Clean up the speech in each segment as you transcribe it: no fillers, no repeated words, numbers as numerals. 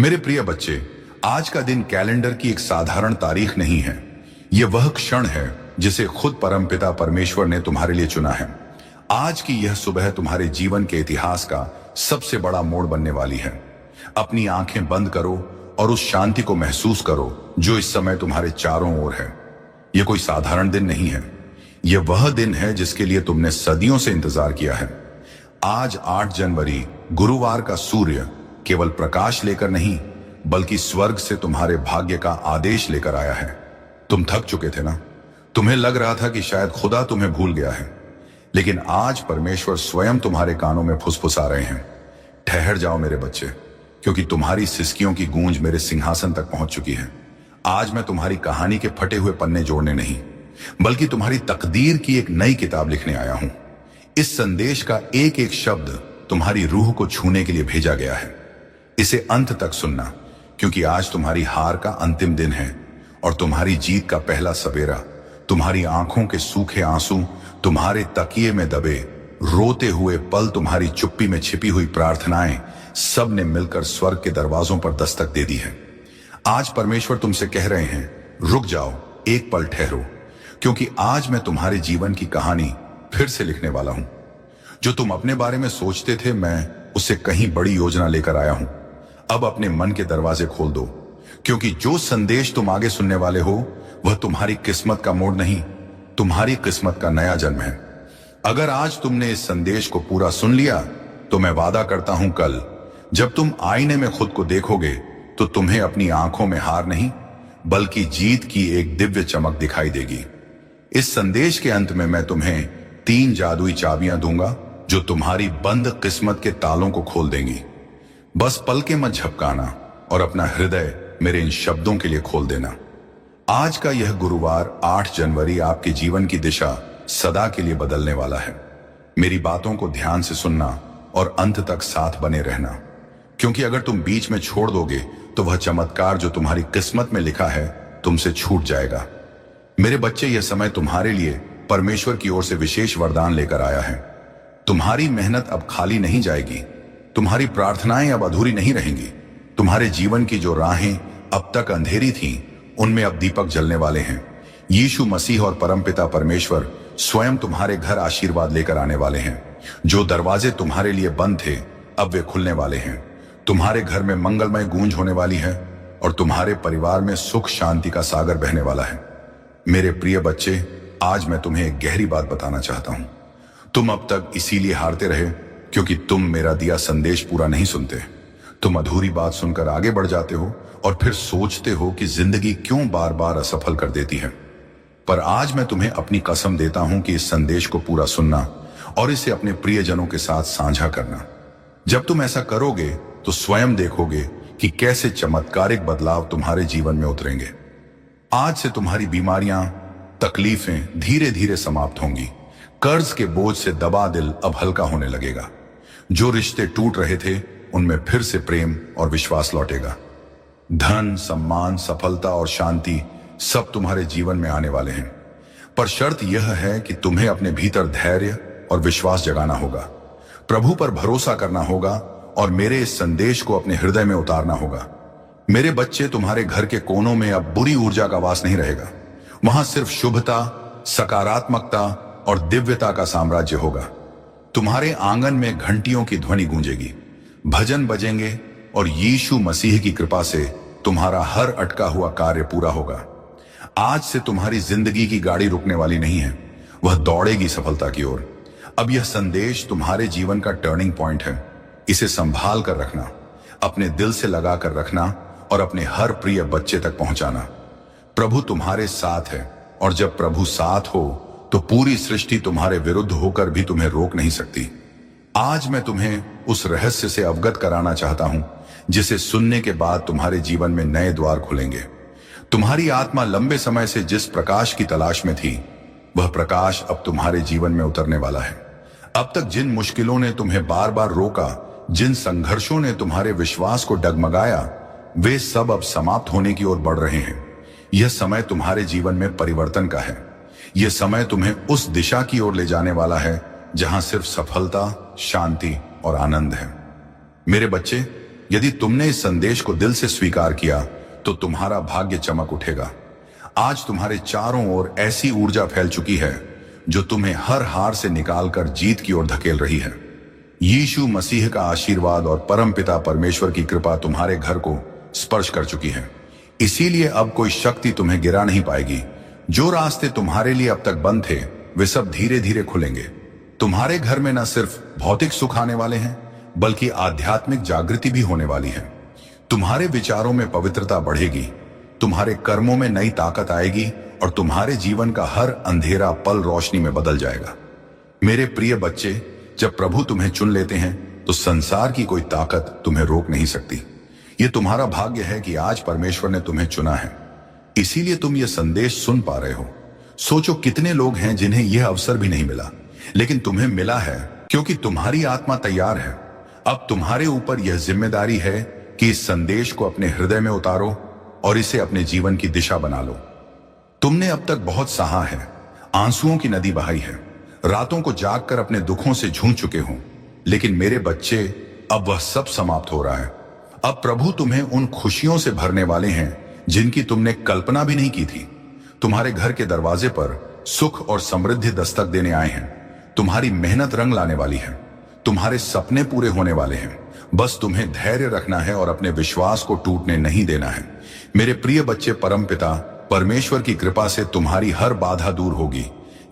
मेरे प्रिय बच्चे, आज का दिन कैलेंडर की एक साधारण तारीख नहीं है। यह वह क्षण है जिसे खुद परमपिता परमेश्वर ने तुम्हारे लिए चुना है। आज की यह सुबह तुम्हारे जीवन के इतिहास का सबसे बड़ा मोड़ बनने वाली है। अपनी आंखें बंद करो और उस शांति को महसूस करो जो इस समय तुम्हारे चारों ओर है। यह कोई साधारण दिन नहीं है। यह वह दिन है जिसके लिए तुमने सदियों से इंतजार किया है। आज 8 जनवरी गुरुवार का सूर्य केवल प्रकाश लेकर नहीं बल्कि स्वर्ग से तुम्हारे भाग्य का आदेश लेकर आया है। तुम थक चुके थे ना? तुम्हें लग रहा था कि शायद खुदा तुम्हें भूल गया है, लेकिन आज परमेश्वर स्वयं तुम्हारे कानों में फुसफुसा रहे हैं। ठहर जाओ मेरे बच्चे, क्योंकि तुम्हारी सिसकियों की गूंज मेरे सिंहासन तक पहुंच चुकी है। आज मैं तुम्हारी कहानी के फटे हुए पन्ने जोड़ने नहीं बल्कि तुम्हारी तकदीर की एक नई किताब लिखने आया हूं। इस संदेश का एक एक शब्द तुम्हारी रूह को छूने के लिए भेजा गया है। इसे अंत तक सुनना, क्योंकि आज तुम्हारी हार का अंतिम दिन है और तुम्हारी जीत का पहला सवेरा। तुम्हारी आंखों के सूखे आंसू, तुम्हारे तकिए में दबे रोते हुए पल, तुम्हारी चुप्पी में छिपी हुई प्रार्थनाएं, सब ने मिलकर स्वर्ग के दरवाजों पर दस्तक दे दी है। आज परमेश्वर तुमसे कह रहे हैं, रुक जाओ, एक पल ठहरो, क्योंकि आज मैं तुम्हारे जीवन की कहानी फिर से लिखने वाला हूं। जो तुम अपने बारे में सोचते थे, मैं उससे कहीं बड़ी योजना लेकर आया हूं। अब अपने मन के दरवाजे खोल दो, क्योंकि जो संदेश तुम आगे सुनने वाले हो वह तुम्हारी किस्मत का मोड़ नहीं, तुम्हारी किस्मत का नया जन्म है। अगर आज तुमने इस संदेश को पूरा सुन लिया तो मैं वादा करता हूं, कल जब तुम आईने में खुद को देखोगे तो तुम्हें अपनी आंखों में हार नहीं बल्कि जीत की एक दिव्य चमक दिखाई देगी। इस संदेश के अंत में मैं तुम्हें 3 जादुई चाबियां दूंगा जो तुम्हारी बंद किस्मत के तालों को खोल देंगी। बस पलके मत झपकाना और अपना हृदय मेरे इन शब्दों के लिए खोल देना। आज का यह गुरुवार 8 जनवरी आपके जीवन की दिशा सदा के लिए बदलने वाला है। मेरी बातों को ध्यान से सुनना और अंत तक साथ बने रहना, क्योंकि अगर तुम बीच में छोड़ दोगे तो वह चमत्कार जो तुम्हारी किस्मत में लिखा है तुमसे छूट जाएगा। मेरे बच्चे, यह समय तुम्हारे लिए परमेश्वर की ओर से विशेष वरदान लेकर आया है। तुम्हारी मेहनत अब खाली नहीं जाएगी, तुम्हारी प्रार्थनाएं अब अधूरी नहीं रहेंगी। तुम्हारे जीवन की जो राहें अब तक अंधेरी थीं, उनमें अब दीपक जलने वाले हैं। यीशु मसीह और परमपिता परमेश्वर स्वयं तुम्हारे घर आशीर्वाद लेकर आने वाले हैं। जो दरवाजे तुम्हारे लिए बंद थे अब वे खुलने वाले हैं। तुम्हारे घर में मंगलमय गूंज होने वाली है और तुम्हारे परिवार में सुख शांति का सागर बहने वाला है। मेरे प्रिय बच्चे, आज मैं तुम्हें एक गहरी बात बताना चाहता हूं। तुम अब तक इसीलिए हारते रहे क्योंकि तुम मेरा दिया संदेश पूरा नहीं सुनते। तुम अधूरी बात सुनकर आगे बढ़ जाते हो और फिर सोचते हो कि जिंदगी क्यों बार बार असफल कर देती है। पर आज मैं तुम्हें अपनी कसम देता हूं कि इस संदेश को पूरा सुनना और इसे अपने प्रियजनों के साथ साझा करना। जब तुम ऐसा करोगे तो स्वयं देखोगे कि कैसे चमत्कारिक बदलाव तुम्हारे जीवन में उतरेंगे। आज से तुम्हारी बीमारियां, तकलीफें धीरे धीरे समाप्त होंगी। कर्ज के बोझ से दबा दिल अब हल्का होने लगेगा। जो रिश्ते टूट रहे थे उनमें फिर से प्रेम और विश्वास लौटेगा। धन, सम्मान, सफलता और शांति सब तुम्हारे जीवन में आने वाले हैं। पर शर्त यह है कि तुम्हें अपने भीतर धैर्य और विश्वास जगाना होगा, प्रभु पर भरोसा करना होगा और मेरे इस संदेश को अपने हृदय में उतारना होगा। मेरे बच्चे, तुम्हारे घर के कोनों में अब बुरी ऊर्जा का वास नहीं रहेगा। वहां सिर्फ शुभता, सकारात्मकता और दिव्यता का साम्राज्य होगा। तुम्हारे आंगन में घंटियों की ध्वनि गूंजेगी, भजन बजेंगे और यीशु मसीह की कृपा से तुम्हारा हर अटका हुआ कार्य पूरा होगा। आज से तुम्हारी जिंदगी की गाड़ी रुकने वाली नहीं है, वह दौड़ेगी सफलता की ओर। अब यह संदेश तुम्हारे जीवन का टर्निंग पॉइंट है। इसे संभाल कर रखना, अपने दिल से लगा कर रखना और अपने हर प्रिय बच्चे तक पहुंचाना। प्रभु तुम्हारे साथ है और जब प्रभु साथ हो तो पूरी सृष्टि तुम्हारे विरुद्ध होकर भी तुम्हें रोक नहीं सकती। आज मैं तुम्हें उस रहस्य से अवगत कराना चाहता हूं जिसे सुनने के बाद तुम्हारे जीवन में नए द्वार खुलेंगे। तुम्हारी आत्मा लंबे समय से जिस प्रकाश की तलाश में थी, वह प्रकाश अब तुम्हारे जीवन में उतरने वाला है। अब तक जिन मुश्किलों ने तुम्हें बार बार रोका, जिन संघर्षों ने तुम्हारे विश्वास को डगमगाया, वे सब अब समाप्त होने की ओर बढ़ रहे हैं। यह समय तुम्हारे जीवन में परिवर्तन का है। यह समय तुम्हें उस दिशा की ओर ले जाने वाला है जहां सिर्फ सफलता, शांति और आनंद है। मेरे बच्चे, यदि तुमने इस संदेश को दिल से स्वीकार किया तो तुम्हारा भाग्य चमक उठेगा। आज तुम्हारे चारों ओर ऐसी ऊर्जा फैल चुकी है जो तुम्हें हर हार से निकालकर जीत की ओर धकेल रही है। यीशु मसीह का आशीर्वाद और परमपिता परमेश्वर की कृपा तुम्हारे घर को स्पर्श कर चुकी है। इसीलिए अब कोई शक्ति तुम्हें गिरा नहीं पाएगी। जो रास्ते तुम्हारे लिए अब तक बंद थे वे सब धीरे धीरे खुलेंगे। तुम्हारे घर में न सिर्फ भौतिक सुख आने वाले हैं बल्कि आध्यात्मिक जागृति भी होने वाली है। तुम्हारे विचारों में पवित्रता बढ़ेगी, तुम्हारे कर्मों में नई ताकत आएगी और तुम्हारे जीवन का हर अंधेरा पल रोशनी में बदल जाएगा। मेरे प्रिय बच्चे, जब प्रभु तुम्हें चुन लेते हैं तो संसार की कोई ताकत तुम्हें रोक नहीं सकती। यह तुम्हारा भाग्य है कि आज परमेश्वर ने तुम्हें चुना है, इसीलिए तुम यह संदेश सुन पा रहे हो। सोचो कितने लोग हैं जिन्हें यह अवसर भी नहीं मिला, लेकिन तुम्हें मिला है क्योंकि तुम्हारी आत्मा तैयार है। अब तुम्हारे ऊपर यह जिम्मेदारी है कि इस संदेश को अपने हृदय में उतारो और इसे अपने जीवन की दिशा बना लो। तुमने अब तक बहुत सहा है, आंसुओं की नदी बहाई है, रातों को जागकर अपने दुखों से जूझ चुके हो, लेकिन मेरे बच्चे अब वह सब समाप्त हो रहा है। अब प्रभु तुम्हें उन खुशियों से भरने वाले हैं जिनकी तुमने कल्पना भी नहीं की थी। तुम्हारे घर के दरवाजे पर सुख और समृद्धि दस्तक देने आए हैं। तुम्हारी मेहनत रंग लाने वाली है, तुम्हारे सपने पूरे होने वाले हैं। बस तुम्हें धैर्य रखना है और अपने विश्वास को टूटने नहीं देना है। मेरे प्रिय बच्चे, परमपिता परमेश्वर की कृपा से तुम्हारी हर बाधा दूर होगी।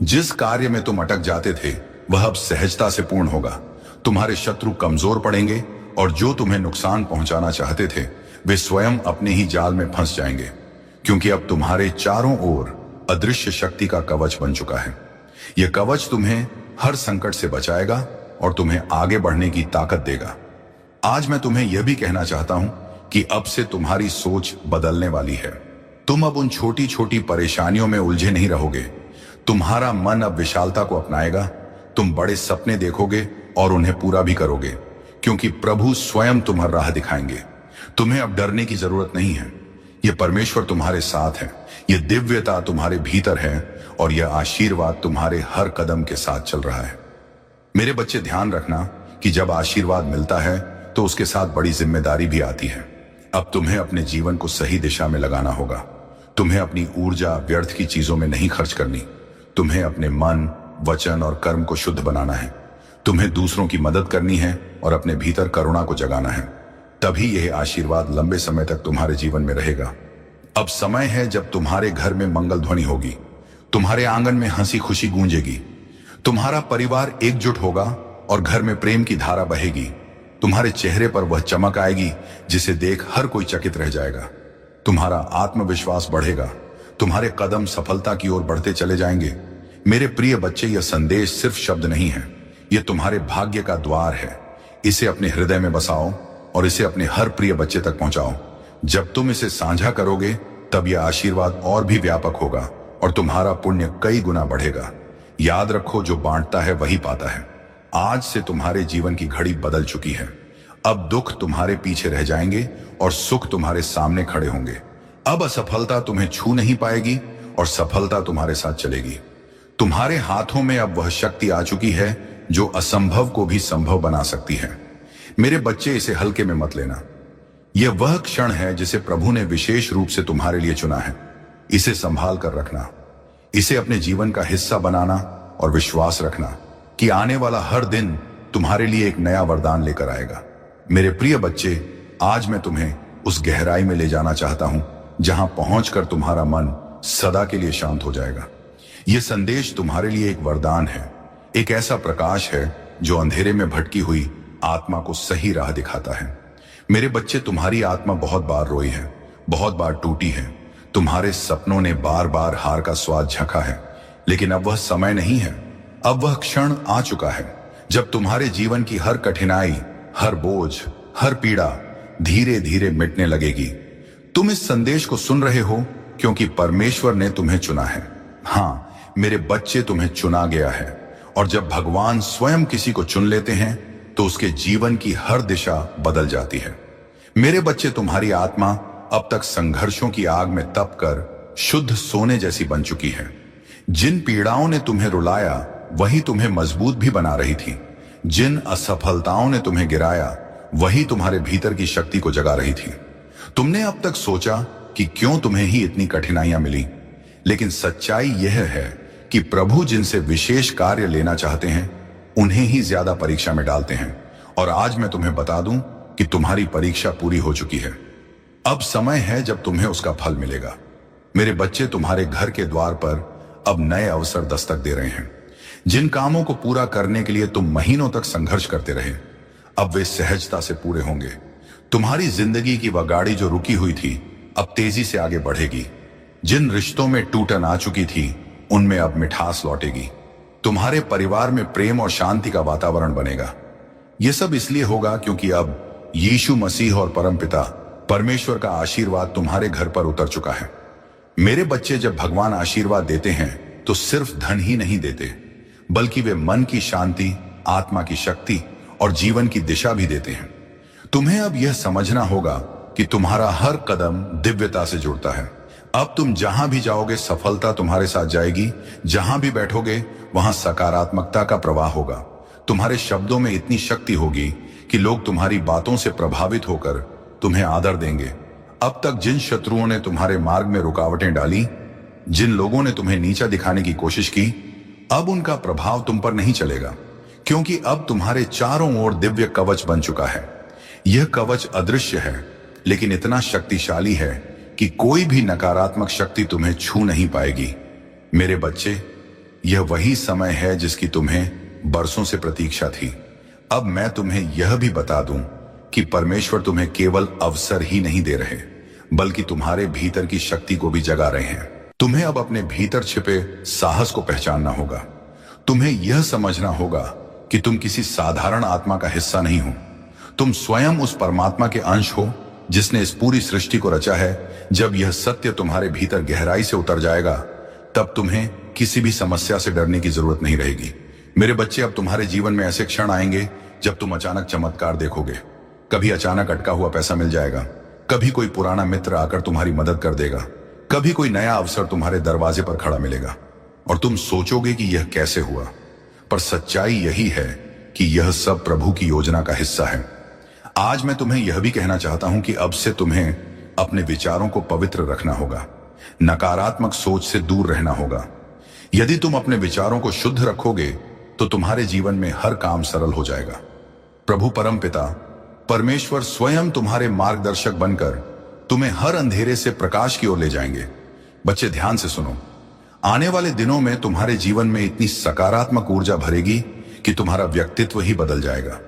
जिस कार्य में तुम अटक जाते थे वह अब सहजता से पूर्ण होगा। तुम्हारे शत्रु कमजोर पड़ेंगे और जो तुम्हें नुकसान पहुंचाना चाहते थे वे स्वयं अपने ही जाल में फंस जाएंगे, क्योंकि अब तुम्हारे चारों ओर अदृश्य शक्ति का कवच बन चुका है। यह कवच तुम्हें हर संकट से बचाएगा और तुम्हें आगे बढ़ने की ताकत देगा। आज मैं तुम्हें यह भी कहना चाहता हूं कि अब से तुम्हारी सोच बदलने वाली है। तुम अब उन छोटी छोटी परेशानियों में उलझे नहीं रहोगे। तुम्हारा मन अब विशालता को अपनाएगा। तुम बड़े सपने देखोगे और उन्हें पूरा भी करोगे, क्योंकि प्रभु स्वयं तुम्हारी राह दिखाएंगे। तुम्हें अब डरने की जरूरत नहीं है। यह परमेश्वर तुम्हारे साथ है, यह दिव्यता तुम्हारे भीतर है और यह आशीर्वाद तुम्हारे हर कदम के साथ चल रहा है। मेरे बच्चे, ध्यान रखना कि जब आशीर्वाद मिलता है तो उसके साथ बड़ी जिम्मेदारी भी आती है। अब तुम्हें अपने जीवन को सही दिशा में लगाना होगा। तुम्हें अपनी ऊर्जा व्यर्थ की चीजों में नहीं खर्च करनी। तुम्हें अपने मन, वचन और कर्म को शुद्ध बनाना है। तुम्हें दूसरों की मदद करनी है और अपने भीतर करुणा को जगाना है। तभी यह आशीर्वाद लंबे समय तक तुम्हारे जीवन में रहेगा। अब समय है जब तुम्हारे घर में मंगल ध्वनि होगी, तुम्हारे आंगन में हंसी खुशी गूंजेगी, तुम्हारा परिवार एकजुट होगा और घर में प्रेम की धारा बहेगी। तुम्हारे चेहरे पर वह चमक आएगी जिसे देख हर कोई चकित रह जाएगा। तुम्हारा आत्मविश्वास बढ़ेगा, तुम्हारे कदम सफलता की ओर बढ़ते चले जाएंगे। मेरे प्रिय बच्चे, यह संदेश सिर्फ शब्द नहीं है, यह तुम्हारे भाग्य का द्वार है। इसे अपने हृदय में बसाओ और इसे अपने हर प्रिय बच्चे तक पहुंचाओ। जब तुम इसे साझा करोगे तब यह आशीर्वाद और भी व्यापक होगा और तुम्हारा पुण्य कई गुना बढ़ेगा। याद रखो, जो बांटता है वही पाता है। आज से तुम्हारे जीवन की घड़ी बदल चुकी है। अब दुख तुम्हारे पीछे रह जाएंगे और सुख तुम्हारे सामने खड़े होंगे। अब असफलता तुम्हें छू नहीं पाएगी और सफलता तुम्हारे साथ चलेगी। तुम्हारे हाथों में अब वह शक्ति आ चुकी है जो असंभव को भी संभव बना सकती है। मेरे बच्चे, इसे हल्के में मत लेना। यह वह क्षण है जिसे प्रभु ने विशेष रूप से तुम्हारे लिए चुना है। इसे संभाल कर रखना, इसे अपने जीवन का हिस्सा बनाना और विश्वास रखना कि आने वाला हर दिन तुम्हारे लिए एक नया वरदान लेकर आएगा। मेरे प्रिय बच्चे, आज मैं तुम्हें उस गहराई में ले जाना चाहता हूं जहां पहुंचकर तुम्हारा मन सदा के लिए शांत हो जाएगा। यह संदेश तुम्हारे लिए एक वरदान है, एक ऐसा प्रकाश है जो अंधेरे में भटकी हुई आत्मा को सही राह दिखाता है। मेरे बच्चे, तुम्हारी आत्मा बहुत बार रोई है, बहुत बार टूटी है। तुम्हारे सपनों ने बार बार हार का स्वाद झखा है, लेकिन अब वह समय नहीं है। अब वह क्षण आ चुका है जब तुम्हारे जीवन की हर कठिनाई, हर बोझ, हर पीड़ा धीरे धीरे मिटने लगेगी। तुम इस संदेश को सुन रहे हो क्योंकि परमेश्वर ने तुम्हें चुना है। हाँ मेरे बच्चे, तुम्हें चुना गया है और जब भगवान स्वयं किसी को चुन लेते हैं तो उसके जीवन की हर दिशा बदल जाती है। मेरे बच्चे, तुम्हारी आत्मा अब तक संघर्षों की आग में तप कर शुद्ध सोने जैसी बन चुकी है। जिन पीड़ाओं ने तुम्हें रुलाया वही तुम्हें मजबूत भी बना रही थी। जिन असफलताओं ने तुम्हें गिराया वही तुम्हारे भीतर की शक्ति को जगा रही थी। तुमने अब तक सोचा कि क्यों तुम्हें ही इतनी कठिनाइयां मिली, लेकिन सच्चाई यह है कि प्रभु जिनसे विशेष कार्य लेना चाहते हैं उन्हें ही ज्यादा परीक्षा में डालते हैं। और आज मैं तुम्हें बता दूं कि तुम्हारी परीक्षा पूरी हो चुकी है। अब समय है जब तुम्हें उसका फल मिलेगा। मेरे बच्चे, तुम्हारे घर के द्वार पर अब नए अवसर दस्तक दे रहे हैं। जिन कामों को पूरा करने के लिए तुम महीनों तक संघर्ष करते रहे, अब वे सहजता से पूरे होंगे। तुम्हारी जिंदगी की वह गाड़ी जो रुकी हुई थी अब तेजी से आगे बढ़ेगी। जिन रिश्तों में टूटन आ चुकी थी उनमें अब मिठास लौटेगी। तुम्हारे परिवार में प्रेम और शांति का वातावरण बनेगा। यह सब इसलिए होगा क्योंकि अब यीशु मसीह और परमपिता परमेश्वर का आशीर्वाद तुम्हारे घर पर उतर चुका है। मेरे बच्चे, जब भगवान आशीर्वाद देते हैं तो सिर्फ धन ही नहीं देते, बल्कि वे मन की शांति, आत्मा की शक्ति और जीवन की दिशा भी देते हैं। तुम्हें अब यह समझना होगा कि तुम्हारा हर कदम दिव्यता से जुड़ता है। अब तुम जहां भी जाओगे सफलता तुम्हारे साथ जाएगी। जहां भी बैठोगे वहां सकारात्मकता का प्रवाह होगा। तुम्हारे शब्दों में इतनी शक्ति होगी कि लोग तुम्हारी बातों से प्रभावित होकर तुम्हें आदर देंगे। अब तक जिन शत्रुओं ने तुम्हारे मार्ग में रुकावटें डाली, जिन लोगों ने तुम्हें नीचा दिखाने की कोशिश की, अब उनका प्रभाव तुम पर नहीं चलेगा, क्योंकि अब तुम्हारे चारों ओर दिव्य कवच बन चुका है। यह कवच अदृश्य है, लेकिन इतना शक्तिशाली है कि कोई भी नकारात्मक शक्ति तुम्हें छू नहीं पाएगी। मेरे बच्चे, यह वही समय है जिसकी तुम्हें बरसों से प्रतीक्षा थी। अब मैं तुम्हें यह भी बता दूं कि परमेश्वर तुम्हें केवल अवसर ही नहीं दे रहे, बल्कि तुम्हारे भीतर की शक्ति को भी जगा रहे हैं। तुम्हें अब अपने भीतर छिपे साहस को पहचानना होगा। तुम्हें यह समझना होगा कि तुम किसी साधारण आत्मा का हिस्सा नहीं हो। तुम स्वयं उस परमात्मा के अंश हो जिसने इस पूरी सृष्टि को रचा है। जब यह सत्य तुम्हारे भीतर गहराई से उतर जाएगा, तब तुम्हें किसी भी समस्या से डरने की जरूरत नहीं रहेगी। मेरे बच्चे, अब तुम्हारे जीवन में ऐसे क्षण आएंगे जब तुम अचानक चमत्कार देखोगे। कभी अचानक अटका हुआ पैसा मिल जाएगा, कभी कोई पुराना मित्र आकर तुम्हारी मदद कर देगा, कभी कोई नया अवसर तुम्हारे दरवाजे पर खड़ा मिलेगा और तुम सोचोगे कि यह कैसे हुआ। पर सच्चाई यही है कि यह सब प्रभु की योजना का हिस्सा है। आज मैं तुम्हें यह भी कहना चाहता हूं कि अब से तुम्हें अपने विचारों को पवित्र रखना होगा, नकारात्मक सोच से दूर रहना होगा। यदि तुम अपने विचारों को शुद्ध रखोगे तो तुम्हारे जीवन में हर काम सरल हो जाएगा। प्रभु परमपिता परमेश्वर स्वयं तुम्हारे मार्गदर्शक बनकर तुम्हें हर अंधेरे से प्रकाश की ओर ले जाएंगे। बच्चे, ध्यान से सुनो। आने वाले दिनों में तुम्हारे जीवन में इतनी सकारात्मक ऊर्जा भरेगी कि तुम्हारा व्यक्तित्व ही बदल जाएगा।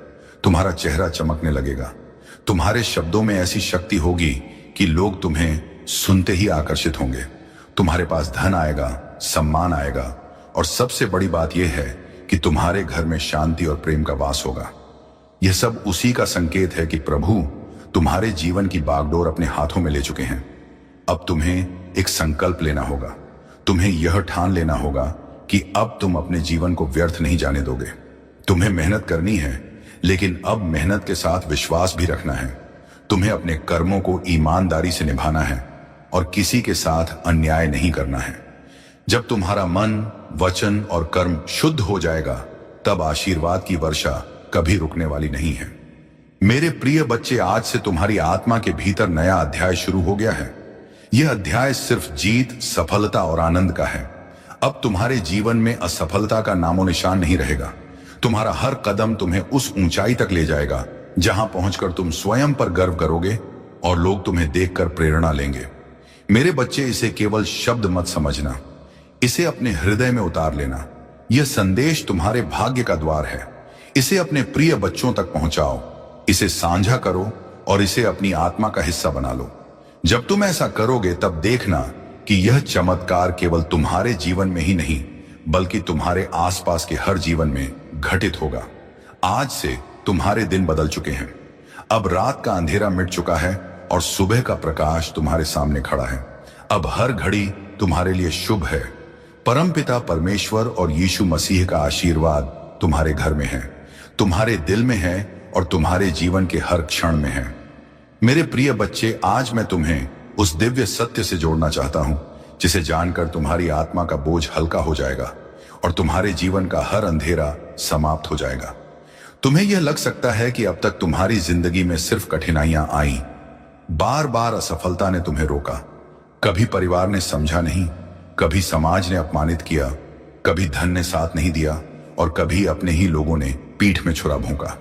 तुम्हारा चेहरा चमकने लगेगा। तुम्हारे शब्दों में ऐसी शक्ति होगी कि लोग तुम्हें सुनते ही आकर्षित होंगे। तुम्हारे पास धन आएगा, सम्मान आएगा और सबसे बड़ी बात यह है कि तुम्हारे घर में शांति और प्रेम का वास होगा। यह सब उसी का संकेत है कि प्रभु तुम्हारे जीवन की बागडोर अपने हाथों में ले चुके हैं। अब तुम्हें एक संकल्प लेना होगा। तुम्हें यह ठान लेना होगा कि अब तुम अपने जीवन को व्यर्थ नहीं जाने दोगे। तुम्हें मेहनत करनी है, लेकिन अब मेहनत के साथ विश्वास भी रखना है। तुम्हें अपने कर्मों को ईमानदारी से निभाना है और किसी के साथ अन्याय नहीं करना है। जब तुम्हारा मन, वचन और कर्म शुद्ध हो जाएगा, तब आशीर्वाद की वर्षा कभी रुकने वाली नहीं है। मेरे प्रिय बच्चे, आज से तुम्हारी आत्मा के भीतर नया अध्याय शुरू हो गया है। यह अध्याय सिर्फ जीत, सफलता और आनंद का है। अब तुम्हारे जीवन में असफलता का नामो निशान नहीं रहेगा। तुम्हारा हर कदम तुम्हें उस ऊंचाई तक ले जाएगा जहां पहुंचकर तुम स्वयं पर गर्व करोगे और लोग तुम्हें देखकर प्रेरणा लेंगे। मेरे बच्चे, इसे केवल शब्द मत समझना, इसे अपने हृदय में उतार लेना। यह संदेश तुम्हारे भाग्य का द्वार है। इसे अपने प्रिय बच्चों तक पहुंचाओ, इसे साझा करो और इसे अपनी आत्मा का हिस्सा बना लो। जब तुम ऐसा करोगे तब देखना कि यह चमत्कार केवल तुम्हारे जीवन में ही नहीं, बल्कि तुम्हारे आसपास के हर जीवन में घटित होगा। आज से तुम्हारे दिन बदल चुके हैं। अब रात का अंधेरा मिट चुका है और सुबह का प्रकाश तुम्हारे सामने खड़ा है। अब हर घड़ी तुम्हारे लिए शुभ है। परमपिता परमेश्वर और यीशु मसीह का आशीर्वाद तुम्हारे घर में है, तुम्हारे दिल में है और तुम्हारे जीवन के हर क्षण में है। मेरे प्रिय बच्चे, आज मैं तुम्हें उस दिव्य सत्य से जोड़ना चाहता हूं जिसे जानकर तुम्हारी आत्मा का बोझ हल्का हो जाएगा और तुम्हारे जीवन का हर अंधेरा समाप्त हो जाएगा। तुम्हें यह लग सकता है कि अब तक तुम्हारी जिंदगी में सिर्फ कठिनाइयां आई, बार बार असफलता ने तुम्हें रोका, कभी परिवार ने समझा नहीं, कभी समाज ने अपमानित किया, कभी धन ने साथ नहीं दिया और कभी अपने ही लोगों ने पीठ में छुरा भोंका।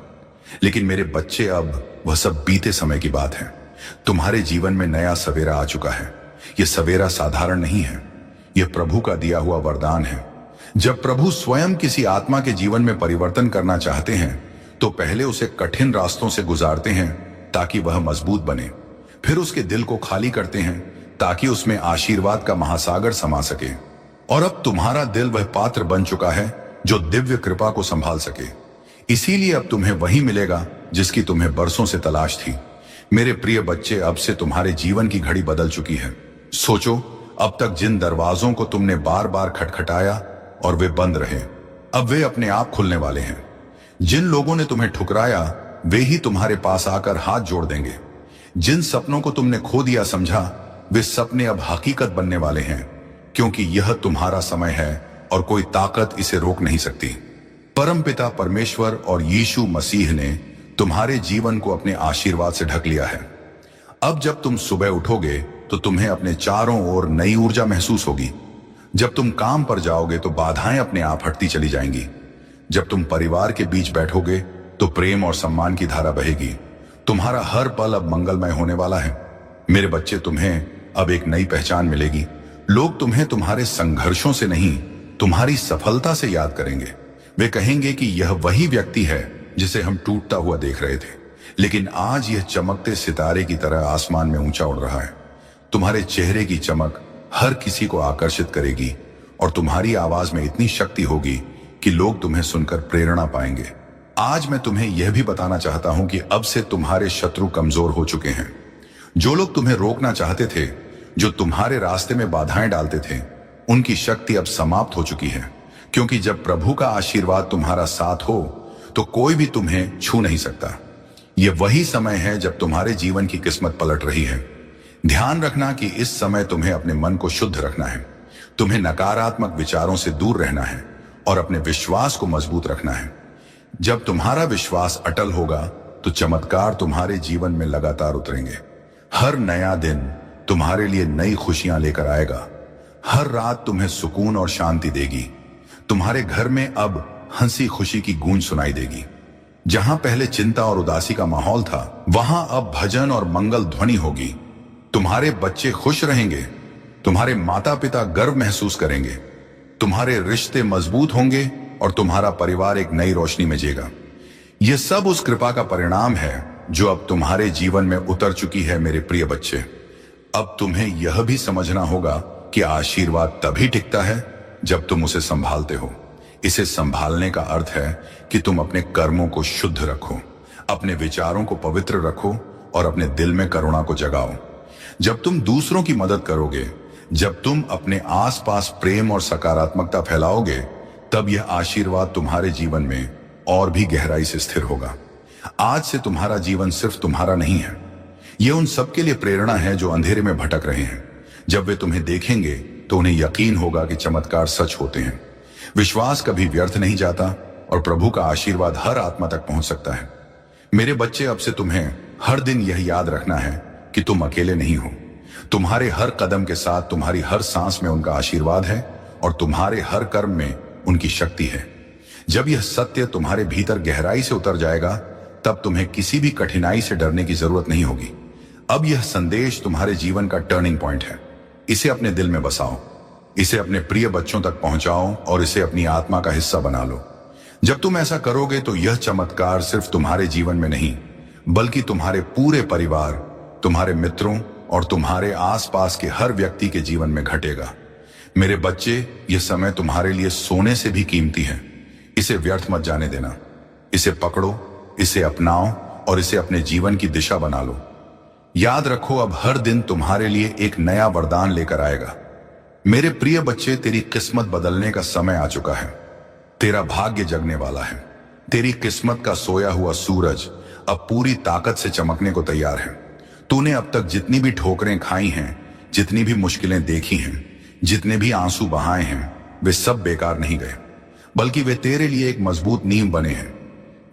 लेकिन मेरे बच्चे, अब वह सब बीते समय की बात है। तुम्हारे जीवन में नया सवेरा आ चुका है। यह सवेरा साधारण नहीं है, यह प्रभु का दिया हुआ वरदान है। जब प्रभु स्वयं किसी आत्मा के जीवन में परिवर्तन करना चाहते हैं तो पहले उसे कठिन रास्तों से गुजारते हैं ताकि वह मजबूत बने, फिर उसके दिल को खाली करते हैं ताकि उसमें आशीर्वाद का महासागर समा सके। और अब तुम्हारा दिल वह पात्र बन चुका है जो दिव्य कृपा को संभाल सके। इसीलिए अब तुम्हें वही मिलेगा जिसकी तुम्हें बरसों से तलाश थी। मेरे प्रिय बच्चे, अब से तुम्हारे जीवन की घड़ी बदल चुकी है। सोचो, अब तक जिन दरवाजों को तुमने बार बार खटखटाया और वे बंद रहे, अब वे अपने आप खुलने वाले हैं। जिन लोगों ने तुम्हें ठुकराया वे ही तुम्हारे पास आकर हाथ जोड़ देंगे। जिन सपनों को तुमने खो दिया समझा, वे सपने अब हकीकत बनने वाले हैं, क्योंकि यह तुम्हारा समय है और कोई ताकत इसे रोक नहीं सकती। परमपिता परमेश्वर और यीशु मसीह ने तुम्हारे जीवन को अपने आशीर्वाद से ढक लिया है। अब जब तुम सुबह उठोगे तो तुम्हें अपने चारों ओर नई ऊर्जा महसूस होगी। जब तुम काम पर जाओगे तो बाधाएं अपने आप हटती चली जाएंगी। जब तुम परिवार के बीच बैठोगे तो प्रेम और सम्मान की धारा बहेगी। तुम्हारा हर पल अब मंगलमय होने वाला है। मेरे बच्चे, तुम्हें अब एक नई पहचान मिलेगी। लोग तुम्हें तुम्हारे संघर्षों से नहीं, तुम्हारी सफलता से याद करेंगे। वे कहेंगे कि यह वही व्यक्ति है जिसे हम टूटता हुआ देख रहे थे, लेकिन आज यह चमकते सितारे की तरह आसमान में ऊंचा उड़ रहा है। तुम्हारे चेहरे की चमक हर किसी को आकर्षित करेगी और तुम्हारी आवाज में इतनी शक्ति होगी कि लोग तुम्हें सुनकर प्रेरणा पाएंगे। आज मैं तुम्हें यह भी बताना चाहता हूं कि अब से तुम्हारे शत्रु कमजोर हो चुके हैं। जो लोग तुम्हें रोकना चाहते थे, जो तुम्हारे रास्ते में बाधाएं डालते थे, उनकी शक्ति अब समाप्त हो चुकी है, क्योंकि जब प्रभु का आशीर्वाद तुम्हारा साथ हो तो कोई भी तुम्हें छू नहीं सकता। यह वही समय है जब तुम्हारे जीवन की किस्मत पलट रही है। ध्यान रखना कि इस समय तुम्हें अपने मन को शुद्ध रखना है, तुम्हें नकारात्मक विचारों से दूर रहना है और अपने विश्वास को मजबूत रखना है। जब तुम्हारा विश्वास अटल होगा तो चमत्कार तुम्हारे जीवन में लगातार उतरेंगे। हर नया दिन तुम्हारे लिए नई खुशियां लेकर आएगा। हर रात तुम्हें सुकून और शांति देगी। तुम्हारे घर में अब हंसी खुशी की गूंज सुनाई देगी। जहां पहले चिंता और उदासी का माहौल था, वहां अब भजन और मंगल ध्वनि होगी। तुम्हारे बच्चे खुश रहेंगे, तुम्हारे माता पिता गर्व महसूस करेंगे, तुम्हारे रिश्ते मजबूत होंगे और तुम्हारा परिवार एक नई रोशनी में जिएगा। यह सब उस कृपा का परिणाम है जो अब तुम्हारे जीवन में उतर चुकी है। मेरे प्रिय बच्चे, अब तुम्हें यह भी समझना होगा कि आशीर्वाद तभी टिकता है जब तुम उसे संभालते हो। इसे संभालने का अर्थ है कि तुम अपने कर्मों को शुद्ध रखो, अपने विचारों को पवित्र रखो और अपने दिल में करुणा को जगाओ। जब तुम दूसरों की मदद करोगे, जब तुम अपने आसपास प्रेम और सकारात्मकता फैलाओगे, तब यह आशीर्वाद तुम्हारे जीवन में और भी गहराई से स्थिर होगा। आज से तुम्हारा जीवन सिर्फ तुम्हारा नहीं है, यह उन सबके लिए प्रेरणा है जो अंधेरे में भटक रहे हैं। जब वे तुम्हें देखेंगे तो उन्हें यकीन होगा कि चमत्कार सच होते हैं। विश्वास कभी व्यर्थ नहीं जाता और प्रभु का आशीर्वाद हर आत्मा तक पहुंच सकता है। मेरे बच्चे, अब से तुम्हें हर दिन यह याद रखना है कि तुम अकेले नहीं हो। तुम्हारे हर कदम के साथ, तुम्हारी हर सांस में उनका आशीर्वाद है और तुम्हारे हर कर्म में उनकी शक्ति है। जब यह सत्य तुम्हारे भीतर गहराई से उतर जाएगा, तब तुम्हें किसी भी कठिनाई से डरने की जरूरत नहीं होगी। अब यह संदेश तुम्हारे जीवन का टर्निंग पॉइंट है। इसे अपने दिल में बसाओ, इसे अपने प्रिय बच्चों तक पहुंचाओ और इसे अपनी आत्मा का हिस्सा बना लो। जब तुम ऐसा करोगे तो यह चमत्कार सिर्फ तुम्हारे जीवन में नहीं, बल्कि तुम्हारे पूरे परिवार, तुम्हारे मित्रों और तुम्हारे आसपास के हर व्यक्ति के जीवन में घटेगा। मेरे बच्चे, यह समय तुम्हारे लिए सोने से भी कीमती है। इसे व्यर्थ मत जाने देना। इसे पकड़ो, इसे अपनाओ और इसे अपने जीवन की दिशा बना लो। याद रखो, अब हर दिन तुम्हारे लिए एक नया वरदान लेकर आएगा। मेरे प्रिय बच्चे, तेरी किस्मत बदलने का समय आ चुका है। तेरा भाग्य जगने वाला है। तेरी किस्मत का सोया हुआ सूरज अब पूरी ताकत से चमकने को तैयार है। तूने अब तक जितनी भी ठोकरें खाई हैं, जितनी भी मुश्किलें देखी हैं, जितने भी आंसू बहाए हैं, वे सब बेकार नहीं गए, बल्कि वे तेरे लिए एक मजबूत नींव बने हैं।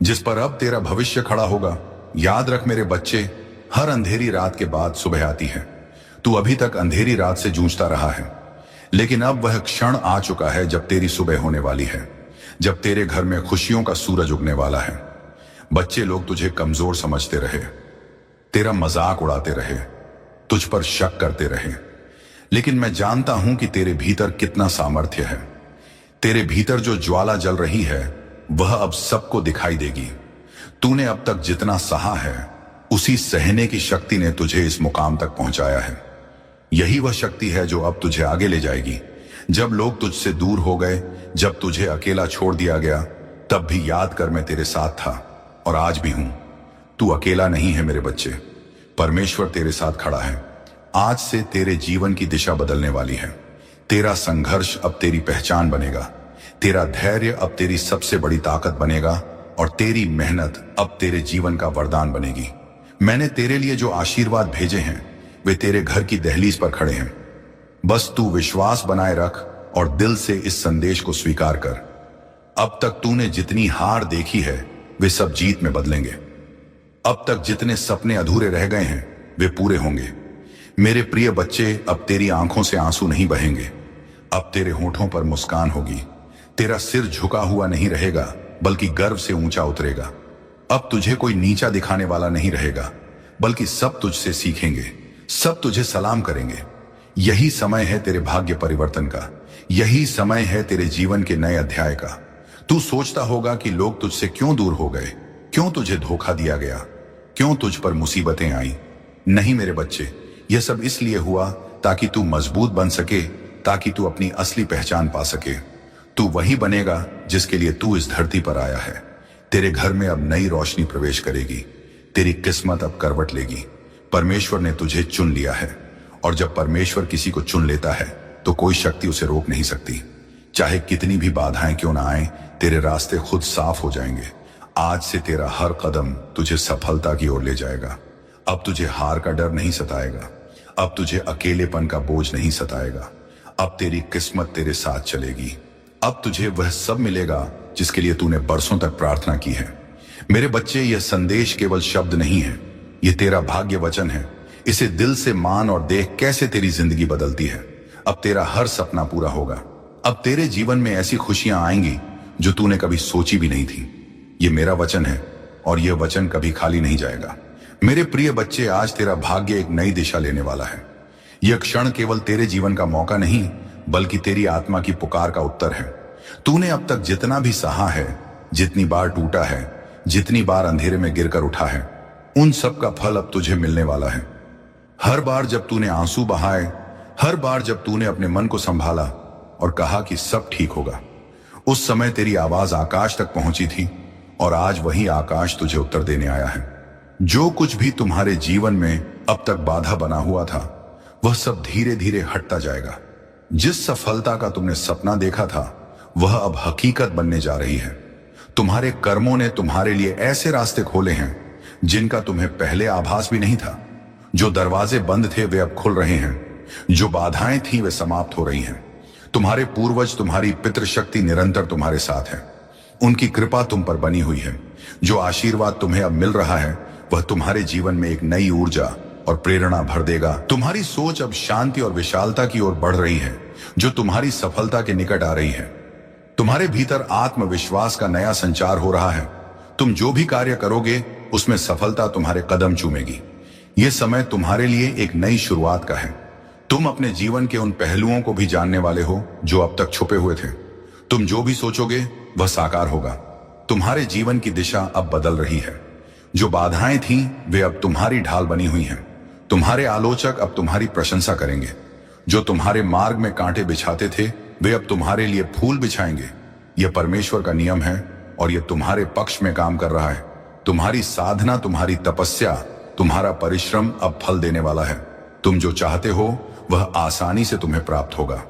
जिस पर अब तेरा भविष्य खड़ा होगा। याद रख मेरे बच्चे, हर अंधेरी रात के बाद सुबह आती है। तू अभी तक अंधेरी रात से जूझता रहा है, लेकिन अब वह क्षण आ चुका है जब तेरी सुबह होने वाली है, जब तेरे घर में खुशियों का सूरज उगने वाला है। बच्चे लोग तुझे कमजोर समझते रहे, तेरा मजाक उड़ाते रहे, तुझ पर शक करते रहे, लेकिन मैं जानता हूं कि तेरे भीतर कितना सामर्थ्य है। तेरे भीतर जो ज्वाला जल रही है वह अब सबको दिखाई देगी। तूने अब तक जितना सहा है उसी सहने की शक्ति ने तुझे इस मुकाम तक पहुंचाया है। यही वह शक्ति है जो अब तुझे आगे ले जाएगी। जब लोग तुझसे दूर हो गए, जब तुझे अकेला छोड़ दिया गया, तब भी याद कर मैं तेरे साथ था और आज भी हूं। तू अकेला नहीं है मेरे बच्चे, परमेश्वर तेरे साथ खड़ा है। आज से तेरे जीवन की दिशा बदलने वाली है। तेरा संघर्ष अब तेरी पहचान बनेगा, तेरा धैर्य अब तेरी सबसे बड़ी ताकत बनेगा और तेरी मेहनत अब तेरे जीवन का वरदान बनेगी। मैंने तेरे लिए जो आशीर्वाद भेजे हैं वे तेरे घर की दहलीज पर खड़े हैं। बस तू विश्वास बनाए रख और दिल से इस संदेश को स्वीकार कर। अब तक तूने जितनी हार देखी है वे सब जीत में बदलेंगे। अब तक जितने सपने अधूरे रह गए हैं वे पूरे होंगे। मेरे प्रिय बच्चे, अब तेरी आंखों से आंसू नहीं बहेंगे, अब तेरे होठों पर मुस्कान होगी। तेरा सिर झुका हुआ नहीं रहेगा बल्कि गर्व से ऊंचा उतरेगा। अब तुझे कोई नीचा दिखाने वाला नहीं रहेगा, बल्कि सब तुझसे सीखेंगे, सब तुझे सलाम करेंगे। यही समय है तेरे भाग्य परिवर्तन का, यही समय है तेरे जीवन के नए अध्याय का। तू सोचता होगा कि लोग तुझसे क्यों दूर हो गए, क्यों तुझे धोखा दिया गया, क्यों तुझ पर मुसीबतें आई। नहीं मेरे बच्चे, यह सब इसलिए हुआ ताकि तू मजबूत बन सके, ताकि तू अपनी असली पहचान पा सके। तू वही बनेगा जिसके लिए तू इस धरती पर आया है। तेरे घर में अब नई रोशनी प्रवेश करेगी, तेरी किस्मत अब करवट लेगी। परमेश्वर ने तुझे चुन लिया है और जब परमेश्वर किसी को चुन लेता है तो कोई शक्ति उसे रोक नहीं सकती। चाहे कितनी भी बाधाएं क्यों ना आए, तेरे रास्ते खुद साफ हो जाएंगे। आज से तेरा हर कदम तुझे सफलता की ओर ले जाएगा। अब तुझे हार का डर नहीं सताएगा, अब तुझे अकेलेपन का बोझ नहीं सताएगा। अब तेरी किस्मत तेरे साथ चलेगी। अब तुझे वह सब मिलेगा जिसके लिए तूने बरसों तक प्रार्थना की है। मेरे बच्चे, यह संदेश केवल शब्द नहीं है, यह तेरा भाग्य वचन है। इसे दिल से मान और देख कैसे तेरी जिंदगी बदलती है। अब तेरा हर सपना पूरा होगा। अब तेरे जीवन में ऐसी खुशियां आएंगी जो तूने कभी सोची भी नहीं थी। ये मेरा वचन है और यह वचन कभी खाली नहीं जाएगा। मेरे प्रिय बच्चे, आज तेरा भाग्य एक नई दिशा लेने वाला है। यह क्षण केवल तेरे जीवन का मौका नहीं बल्कि तेरी आत्मा की पुकार का उत्तर है। तूने अब तक जितना भी सहा है, जितनी बार टूटा है, जितनी बार अंधेरे में गिरकर उठा है, उन सब का फल अब तुझे मिलने वाला है। हर बार जब तूने आंसू बहाए, हर बार जब तूने अपने मन को संभाला और कहा कि सब ठीक होगा, उस समय तेरी आवाज आकाश तक पहुंची थी और आज वही आकाश तुझे उत्तर देने आया है। जो कुछ भी तुम्हारे जीवन में अब तक बाधा बना हुआ था वह सब धीरे धीरे हटता जाएगा। जिस सफलता का तुमने सपना देखा था वह अब हकीकत बनने जा रही है। तुम्हारे कर्मों ने तुम्हारे लिए ऐसे रास्ते खोले हैं जिनका तुम्हें पहले आभास भी नहीं था। जो दरवाजे बंद थे वे अब खुल रहे हैं, जो बाधाएं थी वे समाप्त हो रही हैं। तुम्हारे पूर्वज, तुम्हारी पितृशक्ति निरंतर तुम्हारे साथ है। उनकी कृपा तुम पर बनी हुई है। जो आशीर्वाद तुम्हें अब मिल रहा है वह तुम्हारे जीवन में एक नई ऊर्जा और प्रेरणा भर देगा। तुम्हारी सोच अब शांति और विशालता की ओर बढ़ रही है, जो तुम्हारी सफलता के निकट आ रही है। तुम्हारे भीतर आत्मविश्वास का नया संचार हो रहा है। तुम जो भी कार्य करोगे उसमें सफलता तुम्हारे कदम चूमेगी। यह समय तुम्हारे लिए एक नई शुरुआत का है। तुम अपने जीवन के उन पहलुओं को भी जानने वाले हो जो अब तक छुपे हुए थे। तुम जो भी सोचोगे वह साकार होगा। तुम्हारे जीवन की दिशा अब बदल रही है। जो बाधाएं थीं वे अब तुम्हारी ढाल बनी हुई हैं। तुम्हारे आलोचक अब तुम्हारी प्रशंसा करेंगे। जो तुम्हारे मार्ग में कांटे बिछाते थे वे अब तुम्हारे लिए फूल बिछाएंगे। यह परमेश्वर का नियम है और यह तुम्हारे पक्ष में काम कर रहा है। तुम्हारी साधना, तुम्हारी तपस्या, तुम्हारा परिश्रम अब फल देने वाला है। तुम जो चाहते हो वह आसानी से तुम्हें प्राप्त होगा।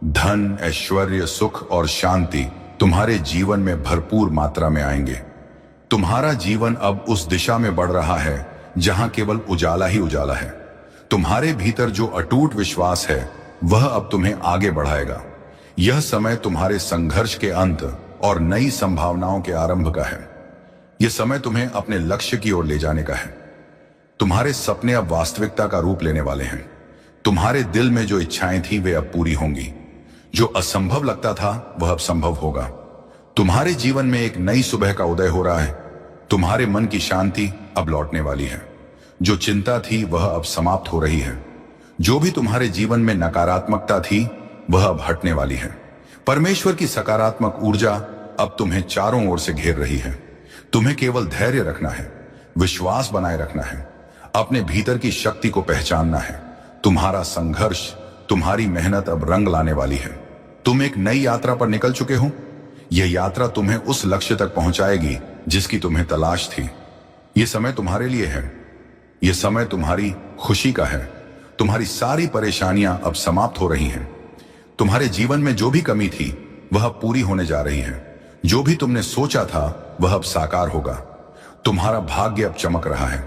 धन, ऐश्वर्य, सुख और शांति तुम्हारे जीवन में भरपूर मात्रा में आएंगे। तुम्हारा जीवन अब उस दिशा में बढ़ रहा है जहां केवल उजाला ही उजाला है। तुम्हारे भीतर जो अटूट विश्वास है वह अब तुम्हें आगे बढ़ाएगा। यह समय तुम्हारे संघर्ष के अंत और नई संभावनाओं के आरंभ का है। यह समय तुम्हें अपने लक्ष्य की ओर ले जाने का है। तुम्हारे सपने अब वास्तविकता का रूप लेने वाले हैं। तुम्हारे दिल में जो इच्छाएं थी वे अब पूरी होंगी। जो असंभव लगता था वह अब संभव होगा। तुम्हारे जीवन में एक नई सुबह का उदय हो रहा है। तुम्हारे मन की शांति अब लौटने वाली है। जो चिंता थी वह अब समाप्त हो रही है। जो भी तुम्हारे जीवन में नकारात्मकता थी वह अब हटने वाली है। परमेश्वर की सकारात्मक ऊर्जा अब तुम्हें चारों ओर से घेर रही है। तुम्हें केवल धैर्य रखना है, विश्वास बनाए रखना है, अपने भीतर की शक्ति को पहचानना है। तुम्हारा संघर्ष, तुम्हारी मेहनत अब रंग लाने वाली है। तुम एक नई यात्रा पर निकल चुके हो। यह यात्रा तुम्हें उस लक्ष्य तक पहुंचाएगी जिसकी तुम्हें तलाश थी। यह समय तुम्हारे लिए है। यह समय तुम्हारी खुशी का है। तुम्हारी सारी परेशानियां अब समाप्त हो रही हैं। तुम्हारे जीवन में जो भी कमी थी वह अब पूरी होने जा रही है। जो भी तुमने सोचा था वह अब साकार होगा। तुम्हारा भाग्य अब चमक रहा है।